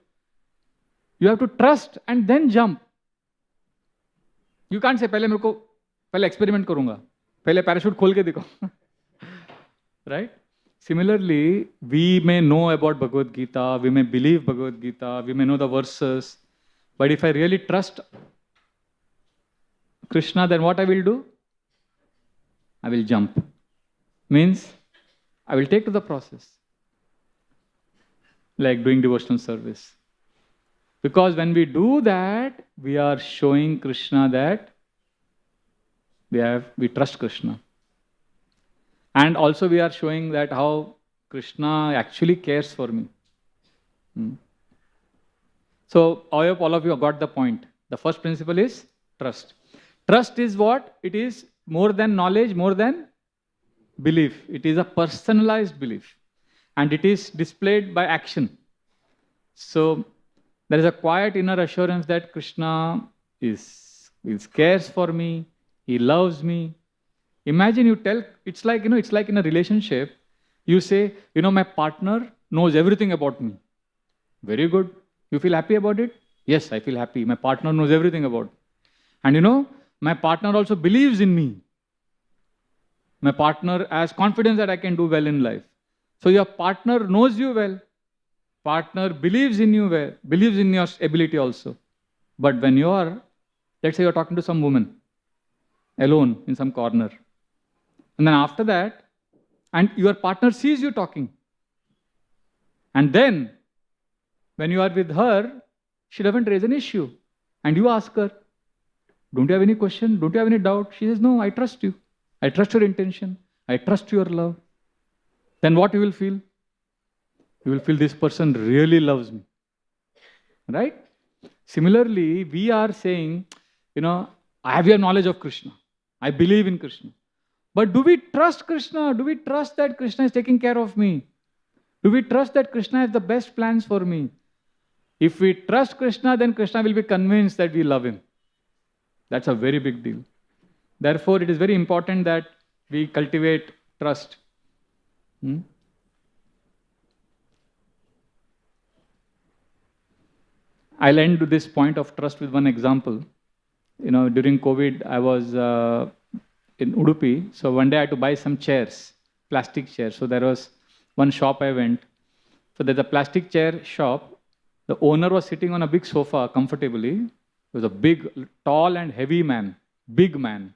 you have to trust and then jump. You can't say, पहले experiment करूँगा, पहले parachute खोल के दिखाओ, right? Similarly, we may know about Bhagavad Gita, we may believe Bhagavad Gita, we may know the verses, but if I really trust Krishna, then what I will do? I will jump. Means, I will take to the process. Like doing devotional service. Because when we do that, we are showing Krishna that we trust Krishna. And also we are showing that how Krishna actually cares for me. So I hope all of you have got the point. The first principle is trust. Trust is what? It is more than knowledge, more than belief. It is a personalized belief. And it is displayed by action. So there is a quiet inner assurance that Krishna cares for me, He loves me. Imagine you tell, it's like in a relationship, you say, my partner knows everything about me. Very good. You feel happy about it? Yes, I feel happy. My partner knows everything about me. And my partner also believes in me. My partner has confidence that I can do well in life. So your partner knows you well. Partner believes in you well, believes in your ability also. But when let's say you're talking to some woman, alone in some corner. And then after that, and your partner sees you talking. And then, when you are with her, she doesn't raise an issue. And you ask her, don't you have any question? Don't you have any doubt? She says, no, I trust you. I trust your intention. I trust your love. Then what you will feel? You will feel this person really loves me. Right? Similarly, we are saying, I have your knowledge of Krishna. I believe in Krishna. But do we trust Krishna? Do we trust that Krishna is taking care of me? Do we trust that Krishna has the best plans for me? If we trust Krishna, then Krishna will be convinced that we love him. That's a very big deal. Therefore, it is very important that we cultivate trust. I'll end this point of trust with one example. During COVID, I was in Udupi. So one day I had to buy some chairs, plastic chairs. So there was one shop I went. So there's a plastic chair shop. The owner was sitting on a big sofa comfortably. He was a big, tall and heavy man, big man.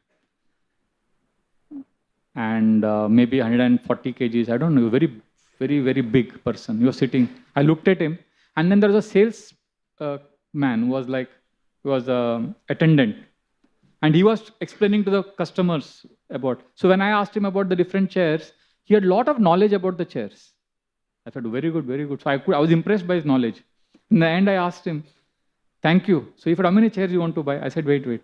And maybe 140 kgs, I don't know, very, very, very big person. He was sitting. I looked at him. And then there was a sales man who was attendant. And he was explaining to the customers about. So when I asked him about the different chairs, he had a lot of knowledge about the chairs. I said, very good, very good. So I was impressed by his knowledge. In the end, I asked him, thank you. So he said, how many chairs you want to buy? I said, wait.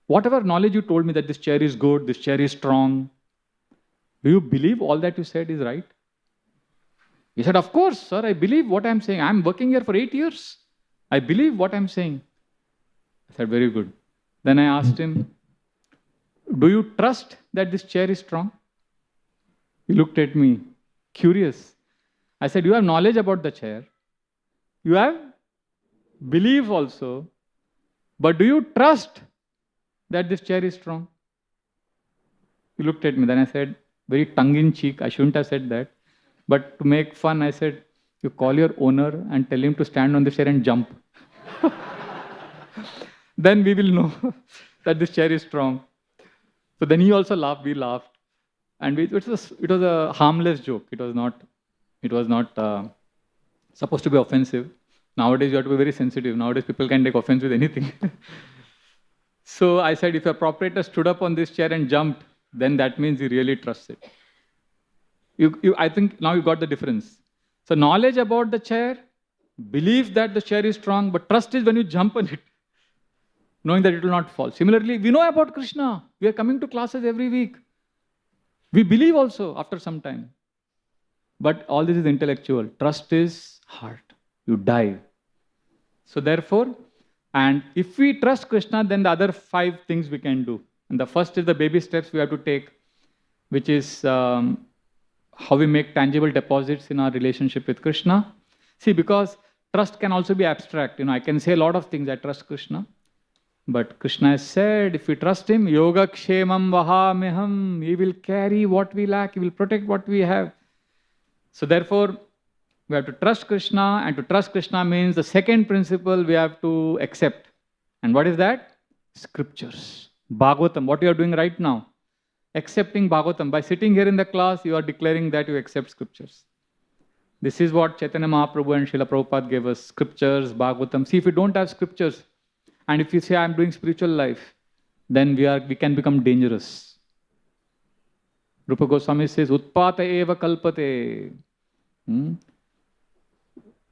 Whatever knowledge you told me that this chair is good, this chair is strong, do you believe all that you said is right? He said, of course, sir, I believe what I'm saying. I'm working here for 8 years. I believe what I'm saying. I said, very good. Then I asked him, do you trust that this chair is strong? He looked at me, curious. I said, you have knowledge about the chair. You have belief also. But do you trust that this chair is strong? He looked at me. Then I said, very tongue-in-cheek, I shouldn't have said that. But to make fun, I said, you call your owner and tell him to stand on the chair and jump. Then we will know that this chair is strong. So then he also laughed, we laughed. And it was a harmless joke. It was not supposed to be offensive. Nowadays you have to be very sensitive. Nowadays people can take offense with anything. So I said, if a proprietor stood up on this chair and jumped, then that means he really trusts it. I think now you got the difference. So knowledge about the chair, belief that the chair is strong, but trust is when you jump on it. knowing that it will not fall. Similarly, we know about Krishna. We are coming to classes every week. We believe also after some time. But all this is intellectual. Trust is heart. You dive. So therefore, and if we trust Krishna, then the other 5 things we can do. And the first is the baby steps we have to take, which is how we make tangible deposits in our relationship with Krishna. See, because trust can also be abstract. I can say a lot of things. I trust Krishna. But Krishna has said, if we trust Him, Yoga Kshemam Vahameham, He will carry what we lack, He will protect what we have. So therefore, we have to trust Krishna, and to trust Krishna means the second principle we have to accept. And what is that? Scriptures. Bhagavatam, what you are doing right now. Accepting Bhagavatam. By sitting here in the class, you are declaring that you accept scriptures. This is what Chaitanya Mahaprabhu and Srila Prabhupada gave us. Scriptures, Bhagavatam. See, if you don't have scriptures, and if you say, I am doing spiritual life, then we can become dangerous. Rupa Goswami says, Utpata eva kalpate.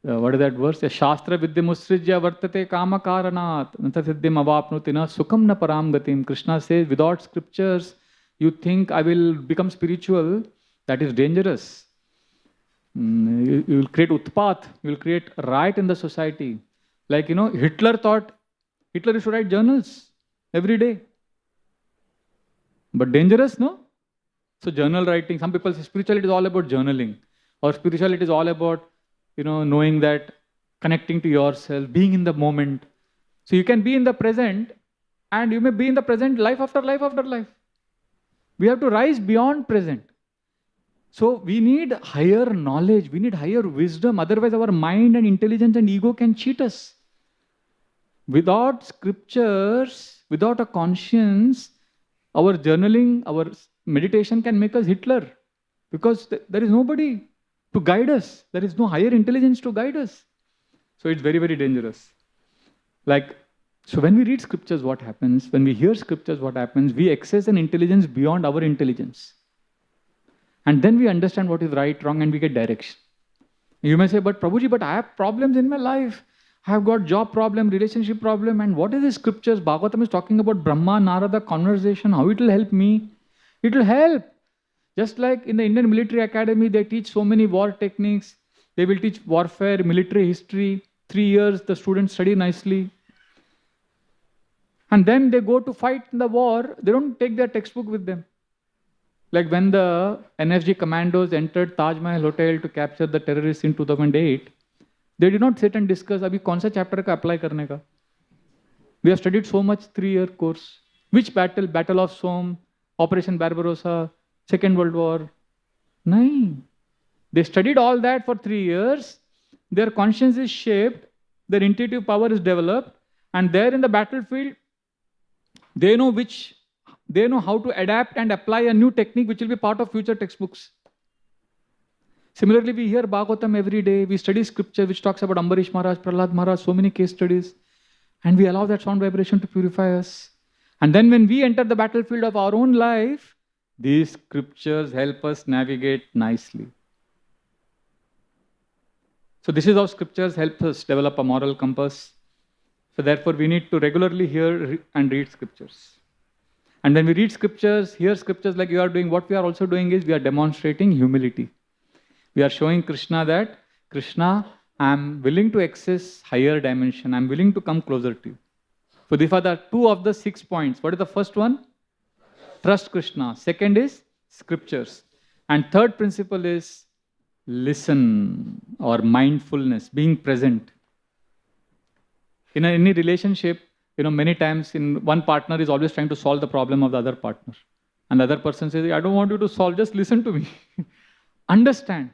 What is that verse? Shastra vidya musrijya vartate kama karanat. Nata siddhim avapnuti na sukham na param gatim. Krishna says, without scriptures, you think I will become spiritual. That is dangerous. You will create utpat. You will create riot in the society. Like, Hitler thought Hitler used to write journals every day. But dangerous, no? So journal writing, some people say spirituality is all about journaling. Or spirituality is all about, knowing that, connecting to yourself, being in the moment. So you can be in the present, and you may be in the present life after life after life. We have to rise beyond present. So we need higher knowledge, we need higher wisdom, otherwise our mind and intelligence and ego can cheat us. Without scriptures, without a conscience, our journaling, our meditation can make us Hitler. Because there is nobody to guide us. There is no higher intelligence to guide us. So it's very, very dangerous. So when we read scriptures, what happens? When we hear scriptures, what happens? We access an intelligence beyond our intelligence. And then we understand what is right, wrong, and we get direction. You may say, but Prabhuji, but I have problems in my life. I have got job problem, relationship problem, and what is the scriptures? Bhagavatam is talking about Brahma, Narada conversation, how it will help me. It will help. Just like in the Indian Military Academy, they teach so many war techniques. They will teach warfare, military history. 3 years, the students study nicely. And then they go to fight in the war, they don't take their textbook with them. Like when the NFG commandos entered Taj Mahal Hotel to capture the terrorists in 2008, they did not sit and discuss, abhi kaun sa chapter ka apply karne ka. We have studied so much 3-year course. Which battle? Battle of Somme, Operation Barbarossa, Second World War. No. They studied all that for 3 years. Their conscience is shaped. Their intuitive power is developed. And there in the battlefield, they know how to adapt and apply a new technique which will be part of future textbooks. Similarly, we hear Bhagavatam every day. We study scripture which talks about Ambarish Maharaj, Prahlad Maharaj, so many case studies. And we allow that sound vibration to purify us. And then when we enter the battlefield of our own life, these scriptures help us navigate nicely. So this is how scriptures help us develop a moral compass. So therefore, we need to regularly hear and read scriptures. And when we read scriptures, hear scriptures like you are doing, what we are also doing is we are demonstrating humility. We are showing Krishna that, Krishna, I am willing to access higher dimension. I am willing to come closer to you. So these are the 2 of the 6 points. What is the first one? Trust Krishna. Second is scriptures. And third principle is listen or mindfulness, being present. In any relationship, many times one partner is always trying to solve the problem of the other partner. And the other person says, I don't want you to solve, just listen to me. Understand.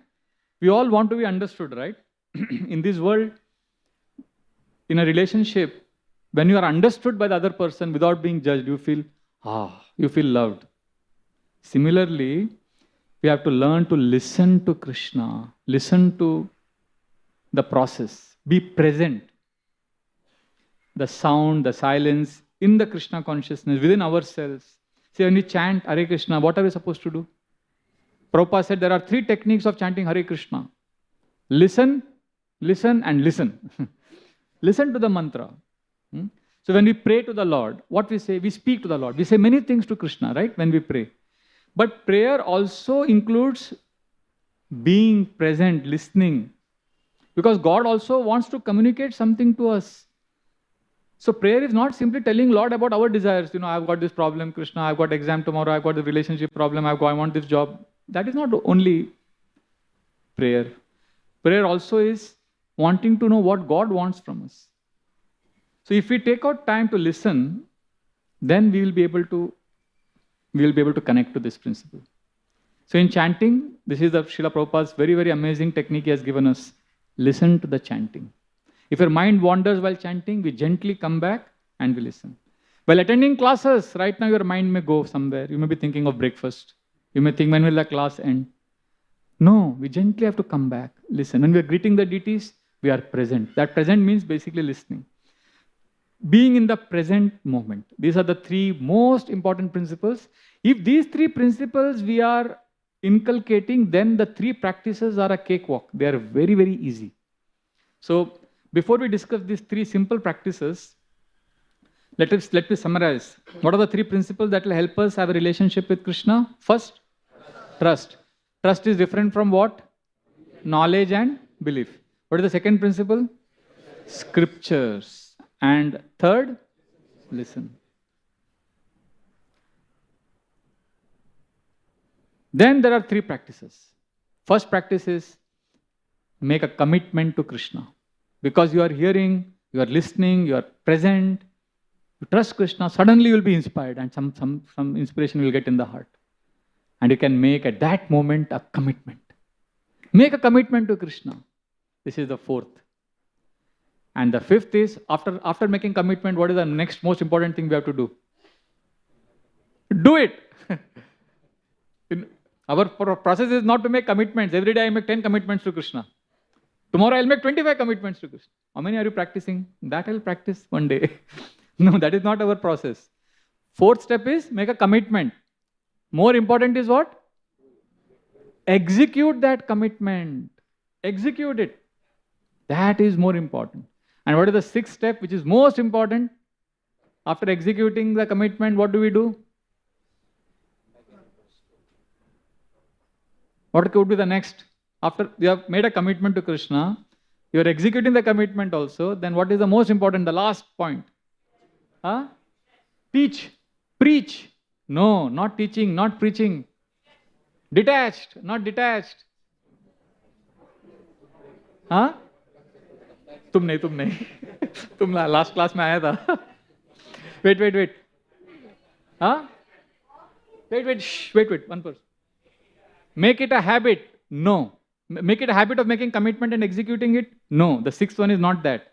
We all want to be understood, right? In this world, in a relationship, when you are understood by the other person without being judged, you feel loved. Similarly, we have to learn to listen to Krishna, listen to the process, be present. The sound, the silence, in the Krishna consciousness, within ourselves. See, when we chant Hare Krishna, what are we supposed to do? Prabhupada said there are 3 techniques of chanting Hare Krishna. Listen, listen, and listen. Listen to the mantra. So when we pray to the Lord, what we say? We speak to the Lord. We say many things to Krishna, right? When we pray. But prayer also includes being present, listening. Because God also wants to communicate something to us. So prayer is not simply telling Lord about our desires. I've got this problem, Krishna, I've got exam tomorrow, I've got the relationship problem, I want this job. That is not only prayer. Prayer also is wanting to know what God wants from us. So if we take out time to listen, then we will be able to connect to this principle. So in chanting, this is the Srila Prabhupada's very, very amazing technique he has given us. Listen to the chanting. If your mind wanders while chanting, we gently come back and we listen. While attending classes, right now your mind may go somewhere. You may be thinking of breakfast. You may think, when will the class end? No, we gently have to come back, listen. When we are greeting the deities, we are present. That present means basically listening. Being in the present moment. These are the three most important principles. If these three principles we are inculcating, then the three practices are a cakewalk. They are very, very easy. So before we discuss these three simple practices, let me summarize. What are the three principles that will help us have a relationship with Krishna? First, trust. Trust is different from what? Knowledge and belief. What is the second principle? Scriptures. And third, listen. Then there are three practices. First practice is make a commitment to Krishna. Because you are hearing, you are listening, you are present, you trust Krishna, suddenly you will be inspired and some inspiration will get in the heart. And you can make at that moment a commitment. Make a commitment to Krishna. This is the fourth. And the fifth is, after making commitment, what is the next most important thing we have to do? Do it. Our process is not to make commitments. Every day I make 10 commitments to Krishna. Tomorrow I'll make 25 commitments to Krishna. How many are you practicing? That I'll practice one day. No, that is not our process. Fourth step is make a commitment. More important is what? Execute that commitment. Execute it. That is more important. And what is the sixth step, which is most important? After executing the commitment, what do we do? What could be the next? After you have made a commitment to Krishna, you are executing the commitment also, then what is the most important, the last point? Teach. Preach. No, not teaching, not preaching. Detached, not detached. तुम नहीं तुम last class में आया था. Wait. Wait, one person. Make it a habit. No. Make it a habit of making commitment and executing it. No. The sixth one is not that.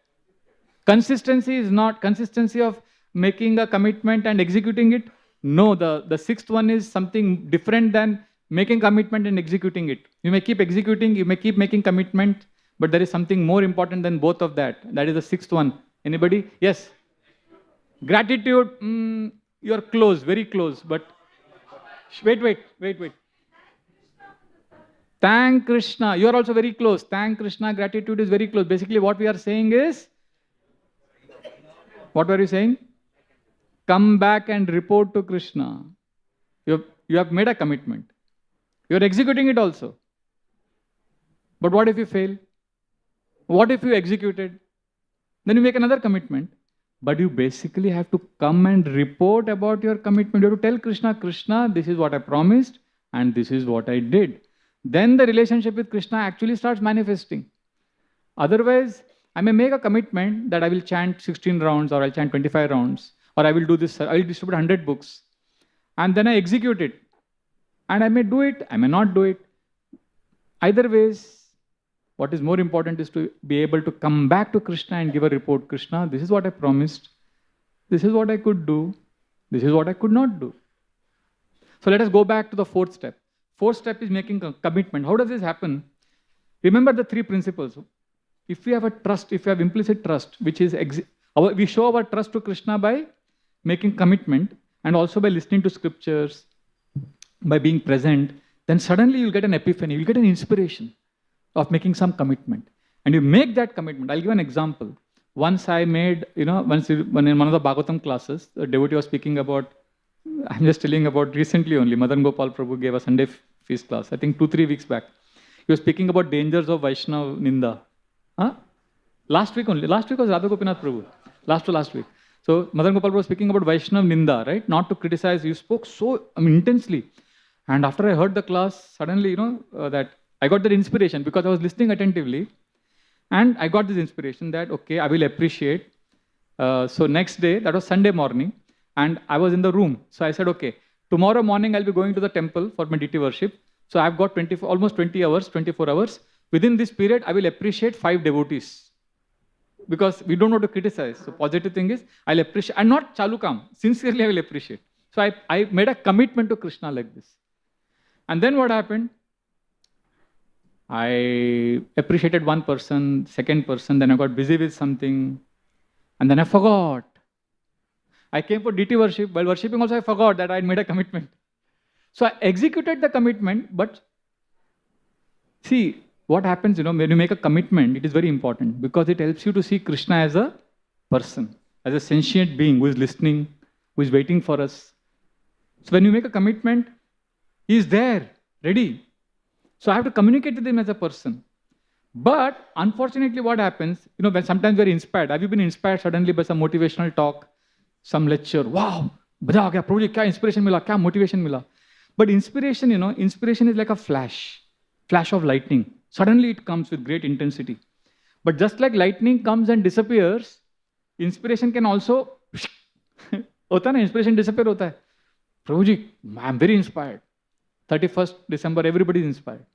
Consistency is not consistency of making a commitment and executing it. No. The sixth one is something different than making commitment and executing it. You may keep executing, you may keep making commitment, but there is something more important than both of that. That is the sixth one. Anybody? Yes. Gratitude. You are close, very close, but wait. Thank Krishna. You are also very close. Thank Krishna. Gratitude is very close. Basically, what we are saying is, what were you saying? Come back and report to Krishna. You have made a commitment. You are executing it also. But what if you fail? What if you executed? Then you make another commitment. But you basically have to come and report about your commitment. You have to tell Krishna, Krishna, this is what I promised and this is what I did. Then the relationship with Krishna actually starts manifesting. Otherwise, I may make a commitment that I will chant 16 rounds or I'll chant 25 rounds or I will do this, I will distribute 100 books. And then I execute it. And I may do it, I may not do it. Either ways, what is more important is to be able to come back to Krishna and give a report. Krishna, this is what I promised. This is what I could do. This is what I could not do. So let us go back to the fourth step. Fourth step is making a commitment. How does this happen? Remember the three principles. If we have a trust, if we have implicit trust, which is we show our trust to Krishna by making commitment and also by listening to scriptures, by being present, then suddenly you'll get an epiphany, you'll get an inspiration of making some commitment. And you make that commitment. I'll give an example. once I made, when in one of the Bhagavatam classes, the devotee was speaking about, I'm just telling about recently only, Madan Gopal Prabhu gave a Sunday feast class, I think 2-3 weeks back. He was speaking about dangers of Vaishnav Ninda. Huh? Last week only. Last week was Radha Gopinath Prabhu. Last to last week. So Madan Gopal was speaking about Vaishnav Ninda, right? Not to criticize. You spoke so intensely. And after I heard the class, suddenly, that I got that inspiration because I was listening attentively. And I got this inspiration that, okay, I will appreciate. So next day, that was Sunday morning, and I was in the room. So I said, okay, tomorrow morning I'll be going to the temple for my deity worship. So I've got almost 20 hours, 24 hours. Within this period, I will appreciate 5 devotees. Because we don't want to criticize. So positive thing is, I'll appreciate, and not chalukam. Sincerely, I will appreciate. So I made a commitment to Krishna like this. And then what happened? I appreciated one person, second person, then I got busy with something, and then I forgot. I came for deity worship. While worshipping also, I forgot that I had made a commitment. So I executed the commitment, but see, what happens, when you make a commitment, it is very important because it helps you to see Krishna as a person, as a sentient being who is listening, who is waiting for us. So when you make a commitment, he is there, ready. So I have to communicate with him as a person. But unfortunately, what happens, when sometimes we're inspired. Have you been inspired suddenly by some motivational talk, some lecture? Wow, baja gaya, Prabhu ji, kya inspiration mila, kya motivation mila. But inspiration, inspiration is like a flash of lightning. Suddenly it comes with great intensity. But just like lightning comes and disappears, inspiration can also, hota na, inspiration disappear hota hai. Prabhu ji, I'm very inspired. 31st December, everybody is inspired.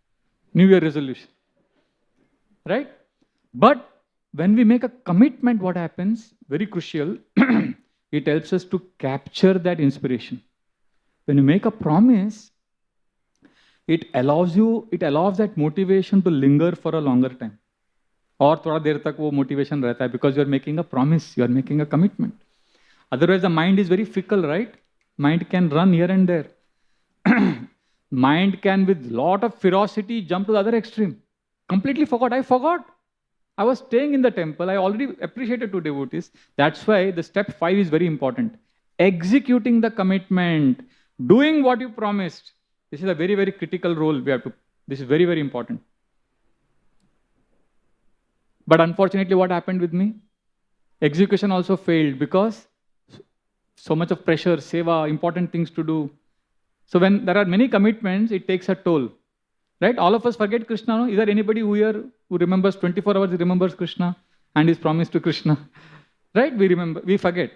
New Year resolution. Right? But when we make a commitment, what happens? Very crucial. It helps us to capture that inspiration. When you make a promise, it allows that motivation to linger for a longer time. Or thoda der tak wo motivation rehta hai because you are making a promise, you are making a commitment. Otherwise, the mind is very fickle, right? Mind can run here and there. Mind can, with lot of ferocity, jump to the other extreme. Completely forgot. I forgot. I was staying in the temple. I already appreciated 2 devotees. That's why the step 5 is very important. Executing the commitment. Doing what you promised. This is a very, very critical role we have to. This is very, very important. But unfortunately, what happened with me? Execution also failed because so much of pressure, seva, important things to do. So when there are many commitments, it takes a toll. Right? All of us forget Krishna. No? Is there anybody who remembers 24 hours, he remembers Krishna and his promise to Krishna? Right? We forget.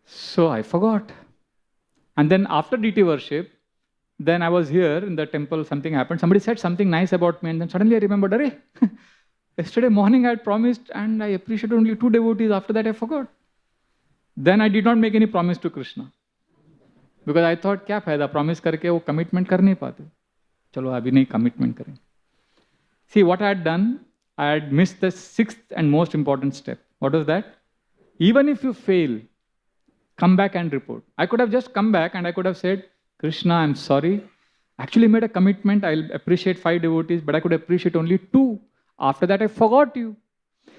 So I forgot. And then after deity worship, then I was here in the temple, something happened. Somebody said something nice about me, and then suddenly I remembered, Arey, yesterday morning I had promised and I appreciated only 2 devotees. After that I forgot. Then I did not make any promise to Krishna. Because I thought, क्या फायदा promise करके वो commitment कर नहीं पाते. चलो अभी नहीं commitment करें. See what I had done, I had missed the 6th and most important step. What was that? Even if you fail, come back and report. I could have just come back and I could have said, Krishna, I'm sorry. Actually made a commitment. I'll appreciate 5 devotees, but I could appreciate only 2. After that, I forgot you.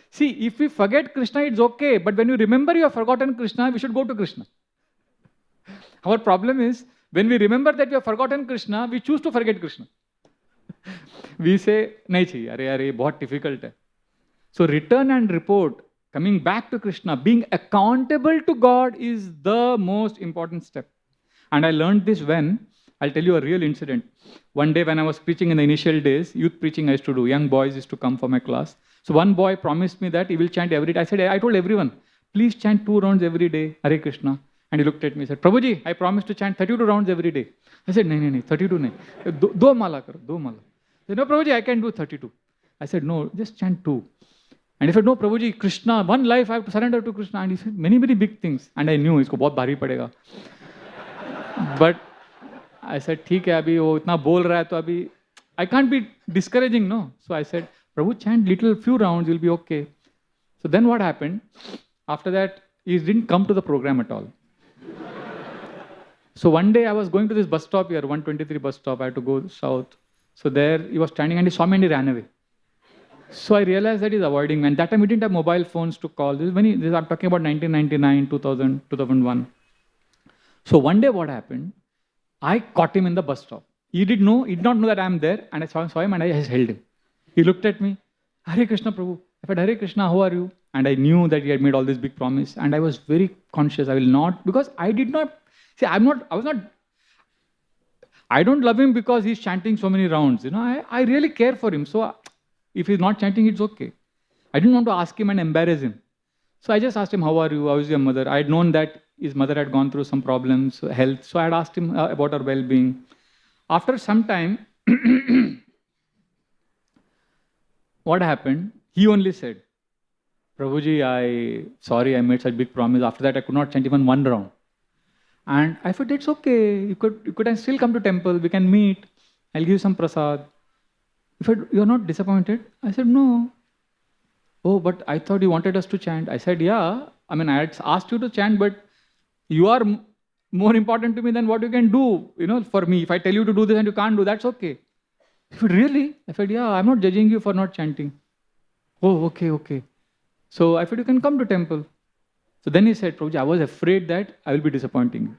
See, if we forget Krishna, it's okay. But when you remember you have forgotten Krishna, we should go to Krishna. Our problem is, when we remember that we have forgotten Krishna, we choose to forget Krishna. We say, nahi chahiye, arey, bahut difficult hai. So return and report, coming back to Krishna, being accountable to God is the most important step. And I learned this when, I'll tell you a real incident. One day when I was preaching in the initial days, youth preaching I used to do, young boys used to come for my class. So one boy promised me that he will chant every day. I told everyone, please chant 2 rounds every day, Hare Krishna. And he looked at me and said, Prabhuji, I promised to chant 32 rounds every day. I said, no, 32 nahi. Do mala karo, 2 mala. He said, no, Prabhuji, I can do 32. I said, no, just chant 2. And he said, no, Prabhuji, Krishna, one life I have to surrender to Krishna. And he said, many, many big things. And I knew, isko bahut bhari padega. But I said, ठीक है, अभी वो इतना बोल रहा है तो अभी I can't be discouraging, no. So I said, Prabhu, chant few rounds, you'll be okay. So then what happened? After that, he didn't come to the program at all. So one day I was going to this bus stop here, 123 bus stop. I had to go south. So there he was standing and he saw me and he ran away. So I realized that he's avoiding me. And that time we didn't have mobile phones to call. I'm talking about 1999, 2000, 2001. So one day what happened, I caught him in the bus stop. He did not know that I'm there, and I saw him and I just held him. He looked at me, Hare Krishna Prabhu. I said, Hare Krishna, how are you? And I knew that he had made all this big promise, and I was very conscious. I will not, because I did not, see, I don't love him because he's chanting so many rounds. I really care for him. So if he's not chanting, it's okay. I didn't want to ask him and embarrass him. So I just asked him, how are you? How is your mother? I had known that his mother had gone through some problems, health. So I had asked him about her well-being. After some time, what happened? He only said, Prabhuji, sorry I made such big promise. After that, I could not chant even one round. And I said, it's okay. You could still come to temple. We can meet. I'll give you some prasad. He said, you're not disappointed? I said, no. Oh, but I thought you wanted us to chant. I said, yeah. I mean, I had asked you to chant, but you are more important to me than what you can do, for me. If I tell you to do this and you can't do, that's okay. He said, really? I said, yeah, I'm not judging you for not chanting. Oh, okay. So I said, you can come to temple. So then he said, Prabhuji, I was afraid that I will be disappointing you.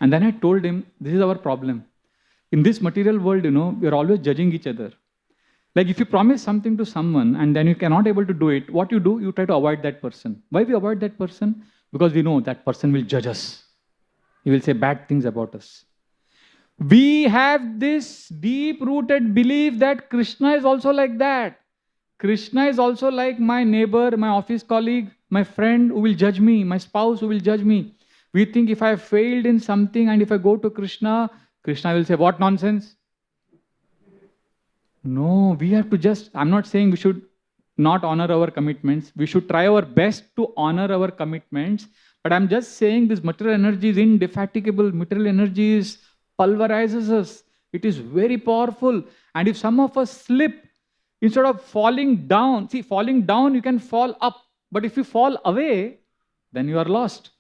And then I told him, this is our problem. In this material world, we are always judging each other. Like if you promise something to someone and then you cannot able to do it, what you do, you try to avoid that person. Why we avoid that person? Because we know that person will judge us. He will say bad things about us. We have this deep-rooted belief that Krishna is also like that. Krishna is also like my neighbor, my office colleague, my friend who will judge me, my spouse who will judge me. We think if I have failed in something and if I go to Krishna, Krishna will say, what nonsense? No, we have to I'm not saying we should not honor our commitments. We should try our best to honor our commitments. But I'm just saying this material energy is indefatigable. Material energy pulverizes us. It is very powerful. And if some of us slip, instead of falling down, falling down, you can fall up. But if you fall away, then you are lost.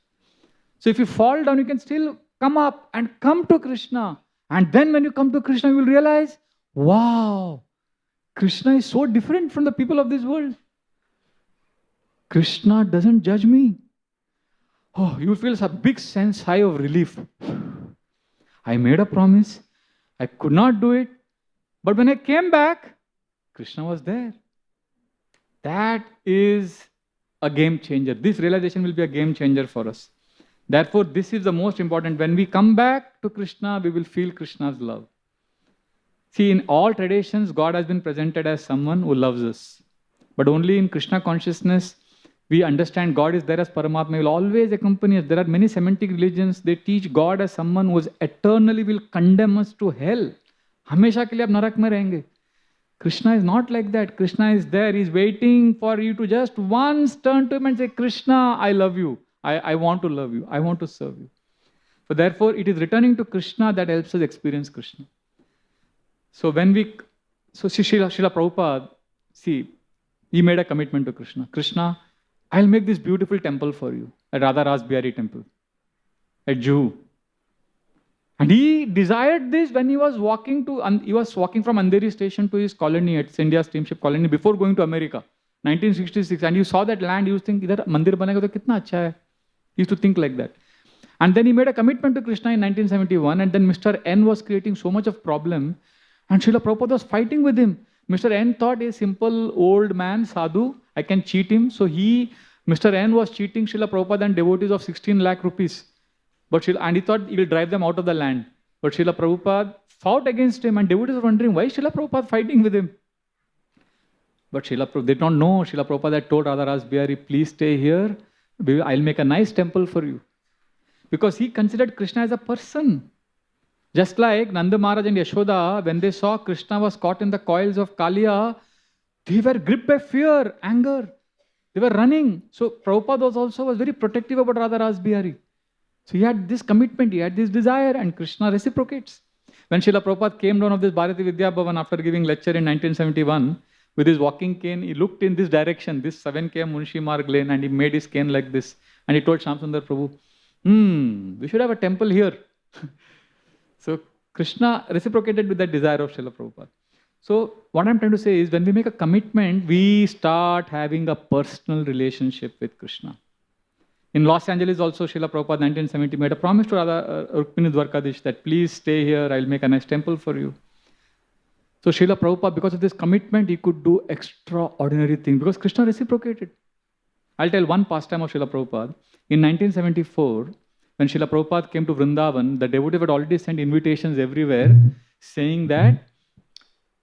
So if you fall down, you can still come up and come to Krishna. And then when you come to Krishna, you will realize, wow, Krishna is so different from the people of this world. Krishna doesn't judge me. Oh, you will feel a big sigh of relief. I made a promise. I could not do it. But when I came back, Krishna was there. That is a game changer. This realization will be a game changer for us. Therefore, this is the most important. When we come back to Krishna, we will feel Krishna's love. See, in all traditions, God has been presented as someone who loves us. But only in Krishna consciousness, we understand God is there as Paramatma. He will always accompany us. There are many Semitic religions, they teach God as someone who is eternally will condemn us to hell. Hamesha ke liye aap narak mein rahenge. Krishna is not like that. Krishna is there. He is waiting for you to just once turn to him and say, Krishna, I love you. I want to love you. I want to serve you. So therefore, it is returning to Krishna that helps us experience Krishna. So Srila Prabhupada, he made a commitment to Krishna. Krishna, I'll make this beautiful temple for you, at Radha Bihari temple, at Juhu. And he desired this when he was walking from Andheri station to his colony at India steamship colony before going to America, 1966. And you saw that land, you used to think, idhar mandir banega to kitna acha hai. He used to think like that. And then he made a commitment to Krishna in 1971, and then Mr. N was creating so much of problem, and Srila Prabhupada was fighting with him. Mr. N thought a simple old man, sadhu, I can cheat him. So Mr. N was cheating Srila Prabhupada and devotees of 16 lakh rupees. And he thought he will drive them out of the land. But Srila Prabhupada fought against him, and devotees were wondering, why is Srila Prabhupada fighting with him? But they don't know. Srila Prabhupada had told Radha Bihari, please stay here. I'll make a nice temple for you. Because he considered Krishna as a person. Just like Nanda Maharaj and Yashoda, when they saw Krishna was caught in the coils of Kaliya, they were gripped by fear, anger. They were running. So Prabhupada was very protective about Radha Bihari. So he had this commitment, he had this desire, and Krishna reciprocates. When Srila Prabhupada came down of this Bharati Vidya Bhavan after giving lecture in 1971, with his walking cane, he looked in this direction, this 7 km Munshi Marg lane, and he made his cane like this. And he told Shyamsundar Prabhu, we should have a temple here. So Krishna reciprocated with that desire of Srila Prabhupada. So what I'm trying to say is when we make a commitment, we start having a personal relationship with Krishna. In Los Angeles also, Srila Prabhupada 1970 made a promise to Radha Rukmini Dwarkadish that please stay here, I'll make a nice temple for you. So Srila Prabhupada, because of this commitment, he could do extraordinary things because Krishna reciprocated. I'll tell one pastime of Srila Prabhupada. In 1974, when Srila Prabhupada came to Vrindavan, the devotees had already sent invitations everywhere saying that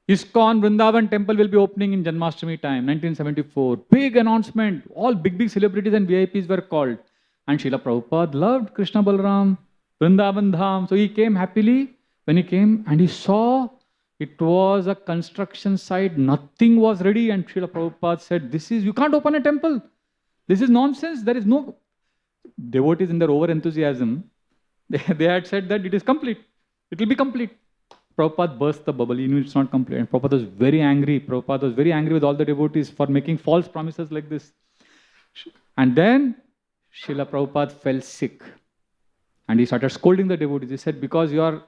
ISKCON Vrindavan temple will be opening in Janmashtami time, 1974. Big announcement. All big celebrities and VIPs were called. And Srila Prabhupada loved Krishna Balaram, Vrindavan Dham. So he came happily. When he came and he saw it was a construction site, nothing was ready. And Srila Prabhupada said, you can't open a temple. This is nonsense. There is no... Devotees in their over-enthusiasm, they had said that it is complete. It will be complete. Prabhupada burst the bubble. He knew it's not complete. And Prabhupada was very angry. Prabhupada was very angry with all the devotees for making false promises like this. And then Srila Prabhupada fell sick. And he started scolding the devotees. He said, because you are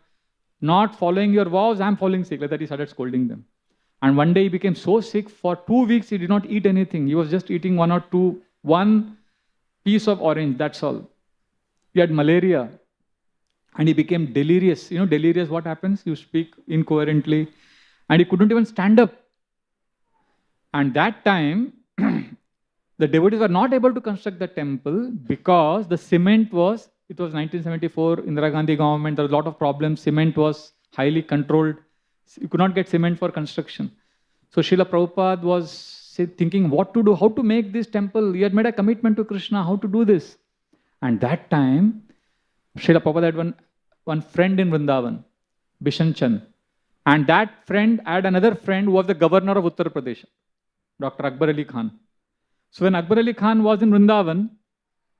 not following your vows, I am falling sick. Like that he started scolding them. And one day he became so sick, for 2 weeks he did not eat anything. He was just eating one piece of orange, that's all. He had malaria. And he became delirious. You know, delirious, what happens? You speak incoherently. And he couldn't even stand up. And that time, the devotees were not able to construct the temple because the cement was, it was 1974, Indira Gandhi government, there was a lot of problems. Cement was highly controlled. You could not get cement for construction. So Srila Prabhupada was thinking what to do, how to make this temple. He had made a commitment to Krishna, how to do this. And that time, Srila Prabhupada had one friend in Vrindavan, Bishan Chand. And that friend had another friend who was the governor of Uttar Pradesh, Dr. Akbar Ali Khan. So when Akbar Ali Khan was in Vrindavan,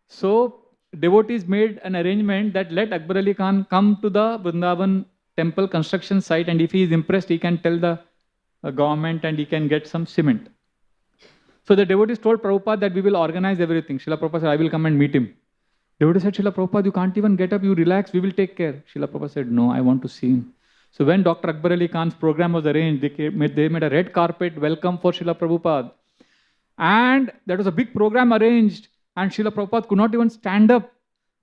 so devotees made an arrangement that let Akbar Ali Khan come to the Vrindavan temple construction site, and if he is impressed, he can tell the government and he can get some cement. So the devotees told Prabhupada that we will organize everything. Srila Prabhupada said, I will come and meet him. Devotee said, Srila Prabhupada, you can't even get up, you relax, we will take care. Srila Prabhupada said, no, I want to see him. So when Dr. Akbar Ali Khan's program was arranged, they made a red carpet welcome for Srila Prabhupada. And there was a big program arranged, and Srila Prabhupada could not even stand up.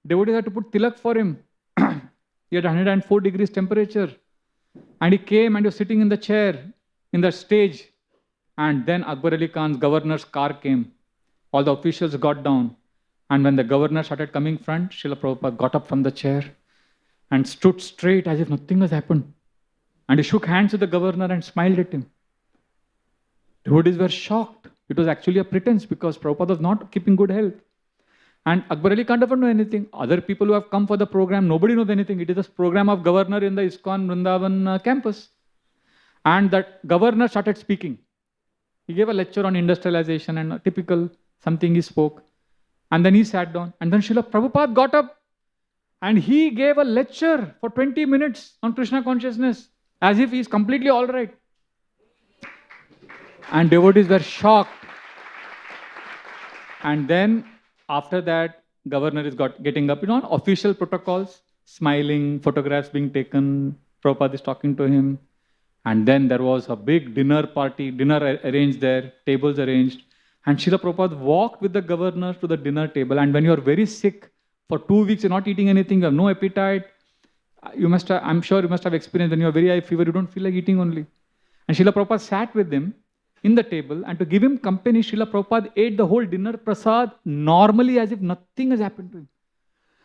Devotees had to put tilak for him. He had 104 degrees temperature. And he came and he was sitting in the chair, in the stage. And then Akbar Ali Khan's governor's car came. All the officials got down. And when the governor started coming front, Srila Prabhupada got up from the chair and stood straight as if nothing has happened. And he shook hands with the governor and smiled at him. Devotees were shocked. It was actually a pretense because Prabhupada was not keeping good health. And Akbar Ali Khan doesn't know anything. Other people who have come for the program, nobody knows anything. It is a program of governor in the ISKCON Vrindavan campus. And that governor started speaking. He gave a lecture on industrialization and typical something he spoke. And then he sat down. And then Srila Prabhupada got up and he gave a lecture for 20 minutes on Krishna consciousness as if he is completely all right. And devotees were shocked. And then after that, governor is getting up, on official protocols, smiling, photographs being taken, Prabhupada is talking to him. And then there was a big dinner arranged there, tables arranged. And Srila Prabhupada walked with the governor to the dinner table. And when you are very sick, for 2 weeks you're not eating anything, you have no appetite, I'm sure you must have experienced when you have very high fever, you don't feel like eating only. And Srila Prabhupada sat with him in the table, and to give him company, Srila Prabhupada ate the whole dinner prasad normally as if nothing has happened to him.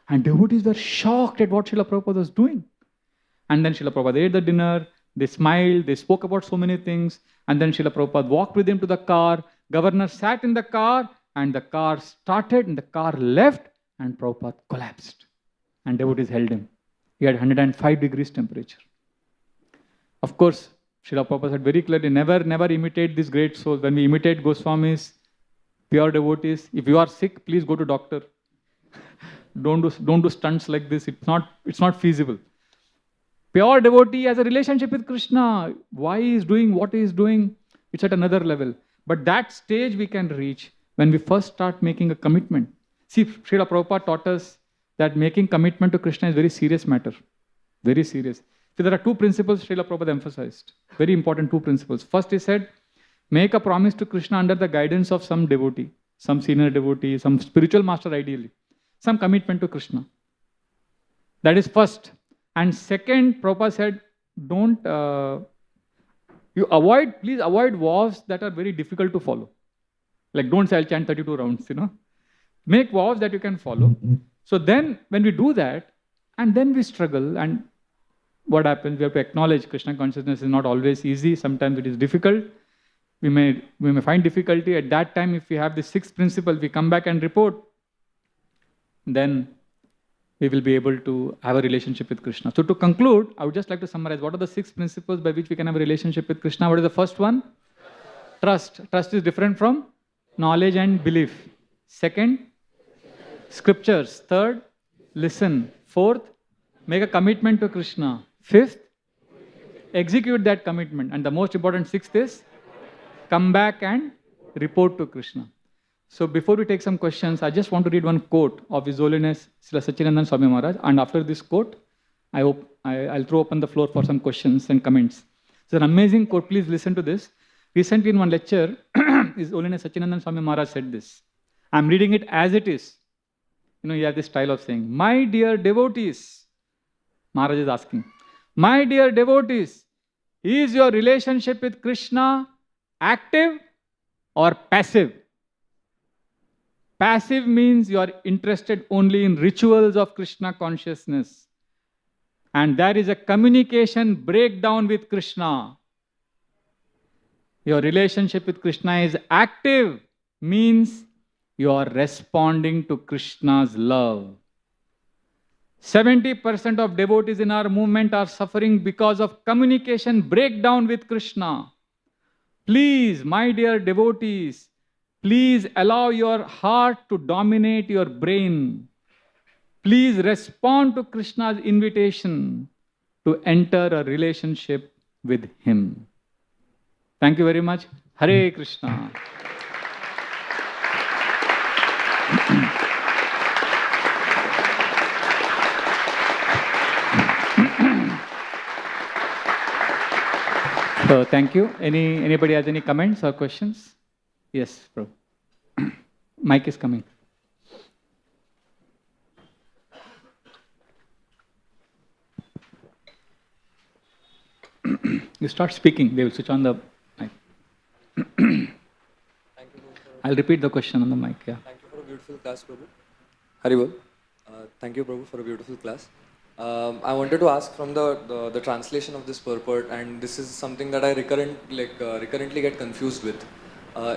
And devotees were shocked at what Srila Prabhupada was doing. And then Srila Prabhupada ate the dinner, they smiled, they spoke about so many things, and then Srila Prabhupada walked with him to the car, governor sat in the car, and the car started, and the car left, and Prabhupada collapsed. And devotees held him. He had 105 degrees temperature. Of course, Srila Prabhupada said very clearly, never imitate this great soul. When we imitate Goswamis, pure devotees, if you are sick, please go to doctor. Don't do stunts like this. It's not feasible. Pure devotee has a relationship with Krishna. Why he is doing what he is doing, it's at another level. But that stage we can reach when we first start making a commitment. See, Srila Prabhupada taught us that making commitment to Krishna is a very serious matter. Very serious. See, there are two principles Srila Prabhupada emphasized. Very important two principles. First, he said, make a promise to Krishna under the guidance of some devotee, some senior devotee, some spiritual master ideally. Some commitment to Krishna. That is first. And second, Prabhupada said, don't, please avoid vows that are very difficult to follow. Like, don't say I'll chant 32 rounds, Make vows that you can follow. So then, when we do that, and then we struggle, and what happens? We have to acknowledge Krishna consciousness is not always easy. Sometimes it is difficult. We may find difficulty. At that time, if we have the sixth principle, we come back and report, then we will be able to have a relationship with Krishna. So to conclude, I would just like to summarize what are the six principles by which we can have a relationship with Krishna. What is the first one? Trust. Trust is different from knowledge and belief. Second, scriptures. Third, listen. Fourth, make a commitment to Krishna. Fifth, execute that commitment. And the most important sixth is, come back and report to Krishna. So before we take some questions, I just want to read one quote of His Holiness Srila Satchidananda Swami Maharaj. And after this quote, I'll throw open the floor for some questions and comments. It's an amazing quote. Please listen to this. Recently in one lecture, His Holiness Satchidananda Swami Maharaj said this. I'm reading it as it is. He has this style of saying, my dear devotees, Maharaj is asking, my dear devotees, is your relationship with Krishna active or passive? Passive means you are interested only in rituals of Krishna consciousness. And there is a communication breakdown with Krishna. Your relationship with Krishna is active, means you are responding to Krishna's love. 70% of devotees in our movement are suffering because of communication breakdown with Krishna. Please, my dear devotees, please allow your heart to dominate your brain. Please respond to Krishna's invitation to enter a relationship with Him. Thank you very much. Hare Krishna. So thank you. Anybody has any comments or questions? Yes, bro. Mic is coming. You start speaking, they will switch on the mic. I'll repeat the question on the mic. Yeah. Thank you for a beautiful class, Prabhu. Haribol. Thank you, Prabhu, for a beautiful class. I wanted to ask from the translation of this purport, and this is something that I recurrently get confused with.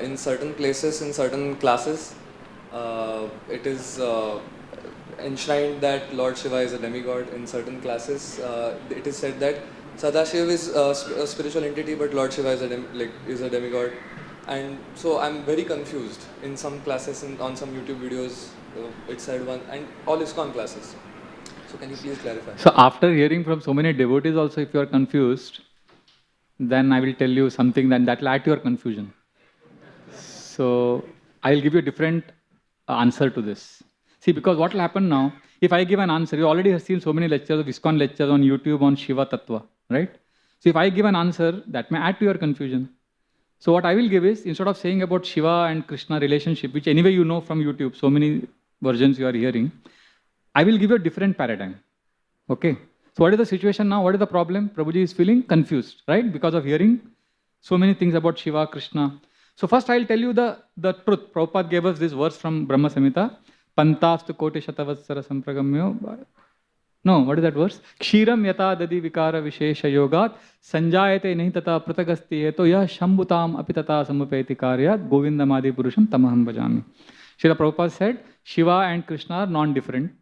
In certain places, in certain classes, it is enshrined that Lord Shiva is a demigod. In certain classes, it is said that Sadashiv is a spiritual entity, but Lord Shiva is a demigod. And so I'm very confused. In some classes, on some YouTube videos, it said one, and all ISKCON classes. So can you please clarify? So after hearing from so many devotees also, if you are confused, then I will tell you something that will add to your confusion. So I'll give you a different answer to this. See, because what will happen now, if I give an answer, you already have seen so many lectures of ISKCON lectures on YouTube on Shiva Tattva, right? So if I give an answer, that may add to your confusion. So what I will give is, instead of saying about Shiva and Krishna relationship, which anyway you know from YouTube, so many versions you are hearing, I will give you a different paradigm. Okay? So what is the situation now? What is the problem? Prabhuji is feeling confused, right? Because of hearing so many things about Shiva, Krishna. So first I'll tell you the truth. Prabhupada gave us this verse from Brahma Samhita. Pantastu koti shatavatsara sampragamyo. No, what is that verse? Kshiram yata dadi vikara vishesha yogat sanjayate nahi tata pratagasti eto yah shambhutam apitata samupeti karyat govindamadi purusham tamaham bhajami. Srila Prabhupada said, Shiva and Krishna are non-different.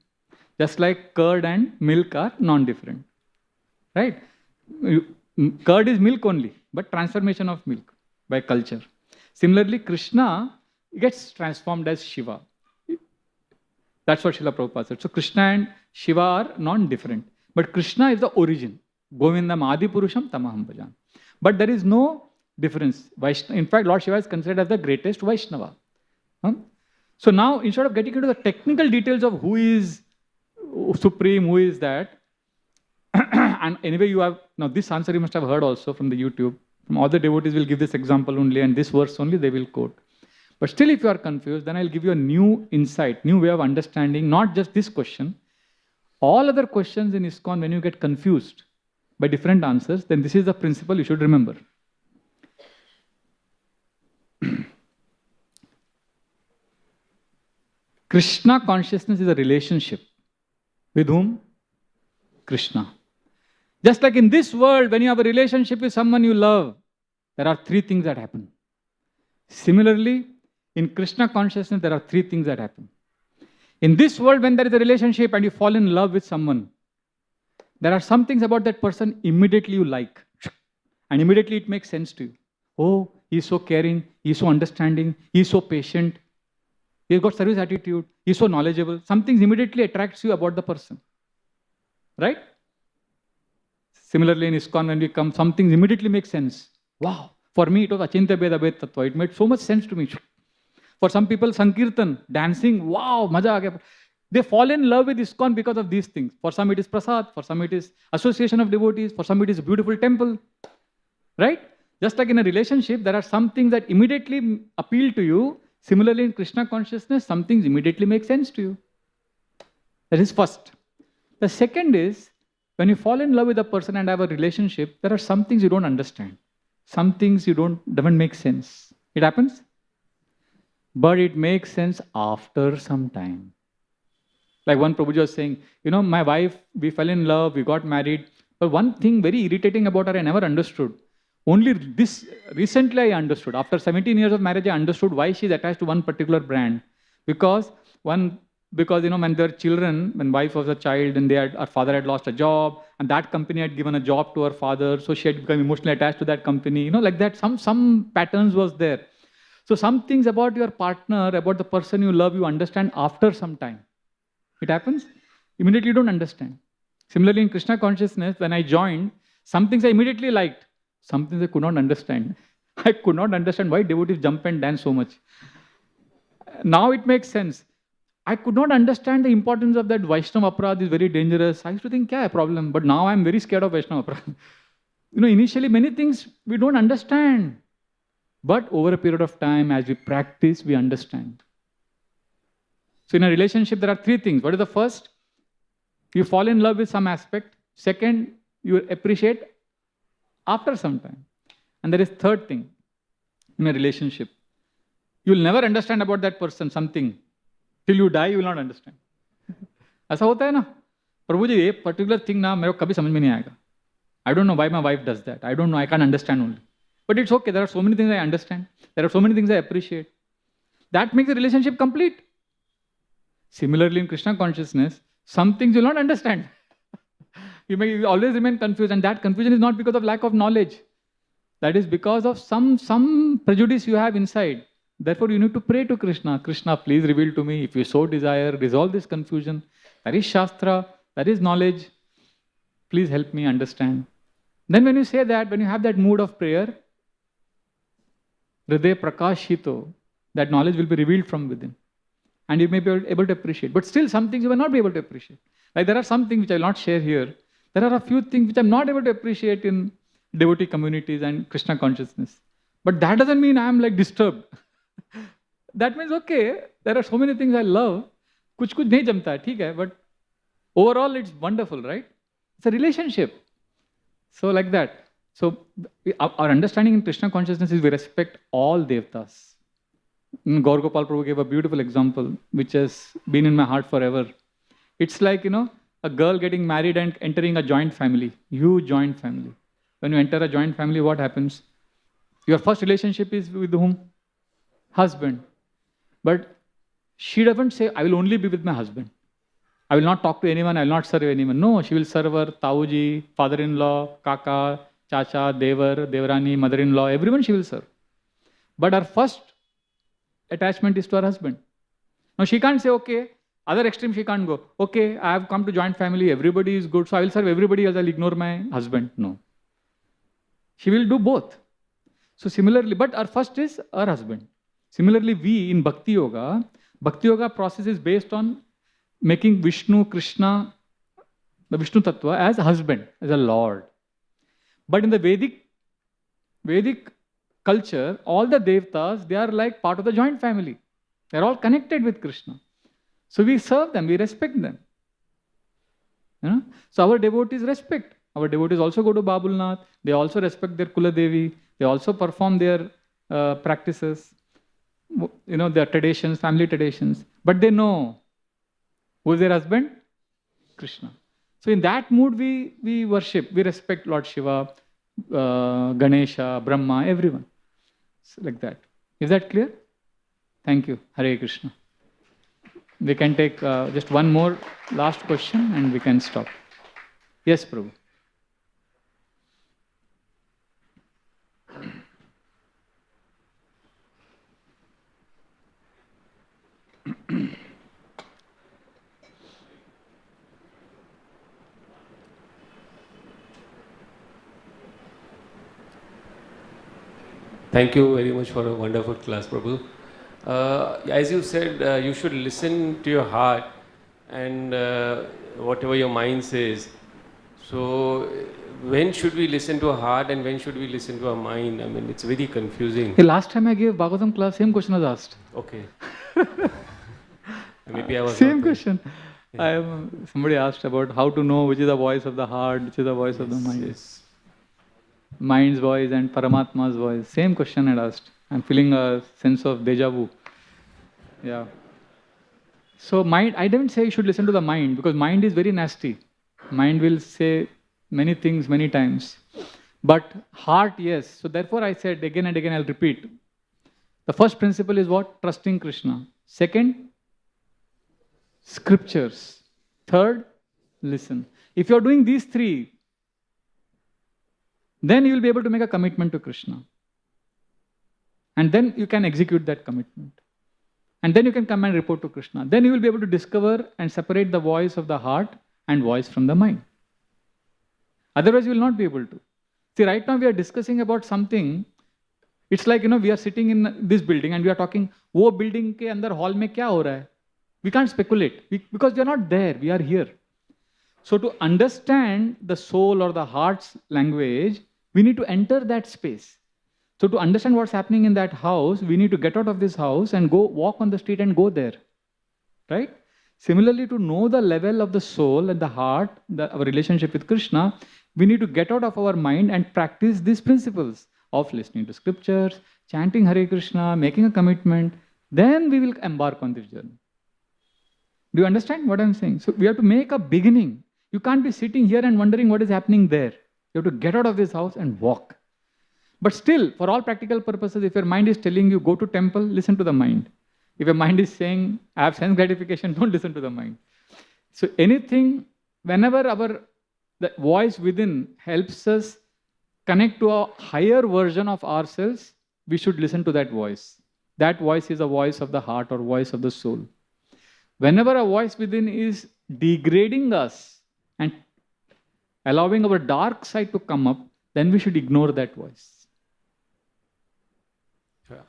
Just like curd and milk are non-different. Right? Curd is milk only, but transformation of milk by culture. Similarly, Krishna gets transformed as Shiva. That's what Srila Prabhupada said. So Krishna and Shiva are non-different. But Krishna is the origin. Govindam Adi Purusham Tamaham Bhajan. But there is no difference. In fact, Lord Shiva is considered as the greatest Vaishnava. So now, instead of getting into the technical details of who is supreme, who is that, And anyway, you have, now this answer you must have heard also from the YouTube. From all the devotees will give this example only and this verse only they will quote. But still if you are confused, then I'll give you a new insight, new way of understanding, not just this question. All other questions in ISKCON, when you get confused by different answers, then this is the principle you should remember. Krishna consciousness is a relationship. With whom? Krishna. Just like in this world, when you have a relationship with someone you love, there are three things that happen. Similarly, in Krishna consciousness, there are three things that happen. In this world, when there is a relationship and you fall in love with someone, there are some things about that person immediately you like. And immediately it makes sense to you. Oh, he's so caring, he's so understanding, he's so patient, he's got service attitude, he's so knowledgeable. Some things immediately attracts you about the person. Right? Similarly in ISKCON, when we come, some things immediately make sense. Wow! For me, it was Achintya Bheda Bhed Tattva. It made so much sense to me. For some people, Sankirtan, dancing, wow, maja aa gaya. They fall in love with ISKCON because of these things. For some it is prasad, for some it is association of devotees, for some it is a beautiful temple. Right? Just like in a relationship, there are some things that immediately appeal to you. Similarly in Krishna consciousness, some things immediately make sense to you. That is first. The second is, when you fall in love with a person and have a relationship, there are some things you don't understand. Some things you doesn't make sense. It happens. But it makes sense after some time. Like one Prabhuji was saying, you know, my wife, we fell in love, we got married. But one thing very irritating about her, I never understood. Only this recently I understood. After 17 years of marriage, I understood why she's attached to one particular brand. Because you know, when there were children, when wife was a child and her father had lost a job and that company had given a job to her father, so she had become emotionally attached to that company, you know, like that, some patterns was there. So some things about your partner, about the person you love, you understand after some time. It happens. Immediately you don't understand. Similarly in Krishna consciousness, when I joined, some things I immediately liked, some things I could not understand. I could not understand why devotees jump and dance so much. Now it makes sense. I could not understand the importance of that Vaishnava Aparadh is very dangerous. I used to think, kya hai problem? But now I'm very scared of Vaishnava Aparadh. You know, initially many things we don't understand. But over a period of time, as we practice, we understand. So in a relationship, there are three things. What is the first? You fall in love with some aspect. Second, you appreciate after some time. And there is third thing in a relationship. You will never understand about that person something. Till you die, you will not understand. ऐसा होता है ना? प्रभु जी ये particular thing ना मेरे को कभी समझ में नहीं आएगा. I don't know why my wife does that. I don't know. I can't understand only. But it's okay. There are so many things I understand. There are so many things I appreciate. That makes the relationship complete. Similarly, in Krishna consciousness, some things you will not understand. You may always remain confused, and that confusion is not because of lack of knowledge. That is because of some prejudice you have inside. Therefore, you need to pray to Krishna. Krishna, please reveal to me, if you so desire, resolve this confusion. That is Shastra, that is knowledge. Please help me understand. Then when you say that, when you have that mood of prayer, Hriday Prakashito, that knowledge will be revealed from within. And you may be able to appreciate. But still, some things you will not be able to appreciate. Like there are some things which I will not share here. There are a few things which I am not able to appreciate in devotee communities and Krishna consciousness. But that doesn't mean I am like disturbed. That means, okay, there are so many things I love. Kuch nahi jamta hai, theek hai, but overall it's wonderful, right? It's a relationship. So like that. So our understanding in Krishna consciousness is we respect all devtas. Gaur Gopal Prabhu gave a beautiful example which has been in my heart forever. It's like, you know, a girl getting married and entering a joint family, huge joint family. When you enter a joint family, what happens? Your first relationship is with whom? Husband. But she doesn't say, I will only be with my husband. I will not talk to anyone, I will not serve anyone. No, she will serve her Tauji, father-in-law, Kaka, Chacha, Devar, Devrani, mother-in-law, everyone she will serve. But her first attachment is to her husband. Now she can't say, okay, other extreme she can't go. Okay, I have come to joint family, everybody is good, so I will serve everybody else, I will ignore my husband. No. She will do both. So similarly, but our first is her husband. Similarly, we in Bhakti Yoga process is based on making Vishnu, Krishna the Vishnu Tattva, as a husband, as a Lord. But in the Vedic culture, all the Devtas, they are like part of the joint family. They are all connected with Krishna. So we serve them, we respect them. You know? So our devotees respect. Our devotees also go to Babulnath. They also respect their Kula Devi. They also perform their practices, you know, their traditions, family traditions. But they know who is their husband? Krishna. So in that mood, we worship, we respect Lord Shiva, Ganesha, Brahma, everyone. So like that. Is that clear? Thank you. Hare Krishna. We can take just one more last question and we can stop. Yes, Prabhu. Thank you very much for a wonderful class, Prabhu. As you said, you should listen to your heart and whatever your mind says. So, when should we listen to our heart and when should we listen to our mind? I mean, it's very confusing. The last time I gave Bhagavatam class, same question was asked. Okay. Maybe I was same question. Somebody asked about how to know which is the voice of the heart, which is the voice of the mind. Yes. Mind's voice and Paramatma's voice. Same question I asked. I'm feeling a sense of deja vu. Yeah. So mind, I didn't say you should listen to the mind because mind is very nasty. Mind will say many things many times. But heart, yes. So therefore I said again and again, I'll repeat. The first principle is what? Trusting Krishna. Second, scriptures. Third, listen. If you're doing these three, then you will be able to make a commitment to Krishna. And then you can execute that commitment. And then you can come and report to Krishna. Then you will be able to discover and separate the voice of the heart and voice from the mind. Otherwise, you will not be able to. See, right now we are discussing about something. It's like, we are sitting in this building and we are talking, wo building ke andar hall mein kya ho raha hai? We can't speculate because we are not there, we are here. So to understand the soul or the heart's language, we need to enter that space. So to understand what's happening in that house, we need to get out of this house and go walk on the street and go there. Right? Similarly, to know the level of the soul and the heart, our relationship with Krishna, we need to get out of our mind and practice these principles of listening to scriptures, chanting Hare Krishna, making a commitment. Then we will embark on this journey. Do you understand what I'm saying? So we have to make a beginning. You can't be sitting here and wondering what is happening there. You have to get out of this house and walk. But still, for all practical purposes, if your mind is telling you, go to temple, listen to the mind. If your mind is saying, I have sense gratification, don't listen to the mind. So anything, whenever the voice within helps us connect to a higher version of ourselves, we should listen to that voice. That voice is a voice of the heart or voice of the soul. Whenever a voice within is degrading us and allowing our dark side to come up, then we should ignore that voice.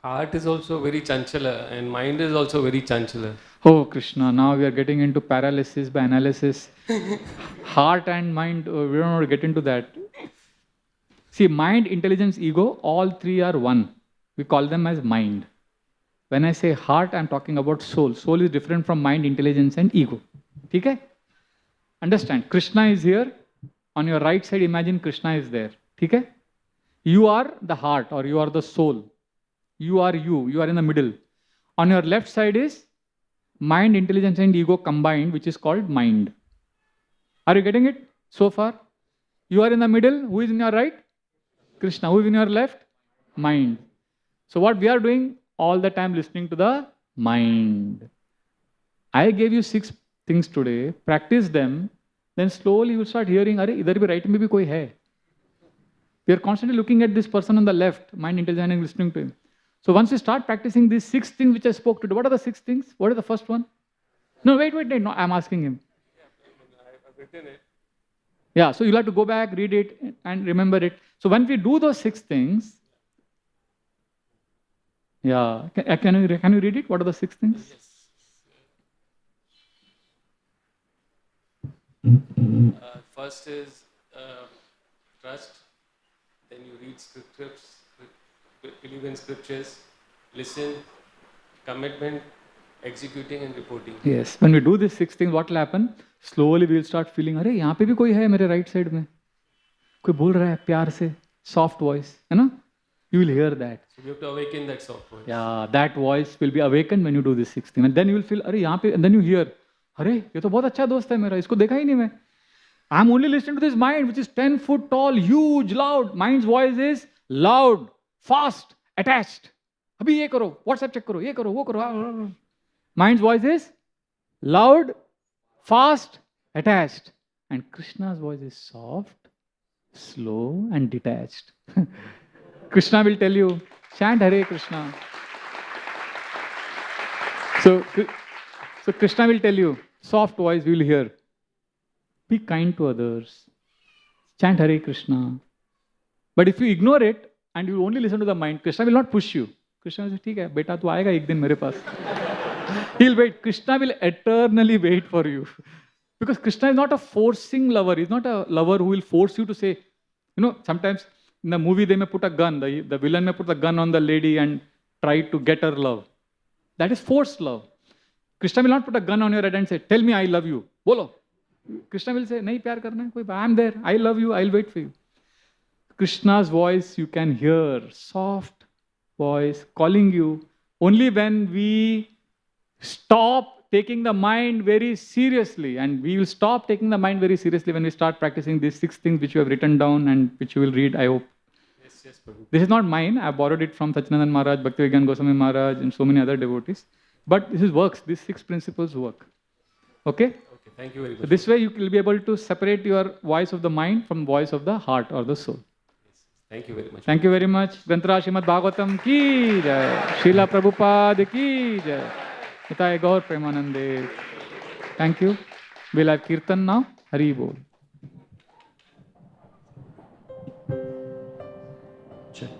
Heart is also very chanchala and mind is also very chanchala. Oh Krishna, now we are getting into paralysis by analysis. Heart and mind, we don't want to get into that. See, mind, intelligence, ego, all three are one. We call them as mind. When I say heart, I'm talking about soul. Soul is different from mind, intelligence and ego. Okay? Understand, Krishna is here. On your right side, imagine Krishna is there. Okay? You are the heart or you are the soul. You are in the middle. On your left side is mind, intelligence and ego combined, which is called mind. Are you getting it so far? You are in the middle. Who is in your right? Krishna. Who is in your left? Mind. So what we are doing all the time, listening to the mind. I gave you 6 things today. Practice them. Then slowly you will start hearing, Are, idhar bhi right mein bhi koi hai. We are constantly looking at this person on the left, mind, intelligence and listening to him. So once you start practicing these 6 things which I spoke today, what are the 6 things? What is the first one? No, wait, no, I'm asking him. I've written it. Yeah, so you'll have to go back, read it and remember it. So when we do those 6 things, yeah, can you read it? What are the 6 things? Yes. First is trust, then you read scriptures, believe in scriptures, listen, commitment, executing and reporting. Yes, when we do these 6 things, what will happen? Slowly we will start feeling, अरे यहाँ पे भी कोई है मेरे right side में, कोई बोल रहा है प्यार से, soft voice, है ना? You will hear that. So you have to awaken that soft voice. Yeah, that voice will be awakened when you do these 6 things, and then you will feel, अरे यहाँ पे, and then you hear, अरे ये तो बहुत अच्छा दोस्त है मेरा, इसको देखा ही नहीं मैं. I'm only listening to this mind, which is 10 foot tall, huge, loud. Mind's voice is loud, fast, attached. अभी ये करो, WhatsApp check करो, ये करो, वो करो. Mind's voice is loud, fast, attached. And Krishna's voice is soft, slow, and detached. Krishna will tell you, chant Hare Krishna. So Krishna will tell you, soft voice we will hear. Be kind to others. Chant Hare Krishna. But if you ignore it and you only listen to the mind, Krishna will not push you. Krishna will say, ठीक है, बेटा तू आएगा एक दिन मेरे पास. He'll wait. Krishna will eternally wait for you. Because Krishna is not a forcing lover. He's not a lover who will force you to say, sometimes in the movie they may put a gun. The villain may put a gun on the lady and try to get her love. That is forced love. Krishna will not put a gun on your head and say, tell me I love you. Bolo. Krishna will say, nahi pyar karna hai, I am there. I love you. I'll wait for you. Krishna's voice you can hear. Soft voice calling you. Only when we stop taking the mind very seriously, and we will stop taking the mind very seriously when we start practicing these 6 things which you have written down and which you will read, I hope. Yes, Prabhu. This is not mine. I borrowed it from Sachinandan Maharaj, Bhaktivedanta Goswami Maharaj, and so many other devotees. But this works. These 6 principles work. Okay? Okay, thank you very much. So this way you will be able to separate your voice of the mind from voice of the heart or the soul. Yes. Thank you very much. Thank you very much. Granthara Srimad Bhagavatam ki jai. Srila Prabhupada ki jai. Nitai Gaur Premanande. Thank you. We'll have Kirtan now. Hari Bol. Check.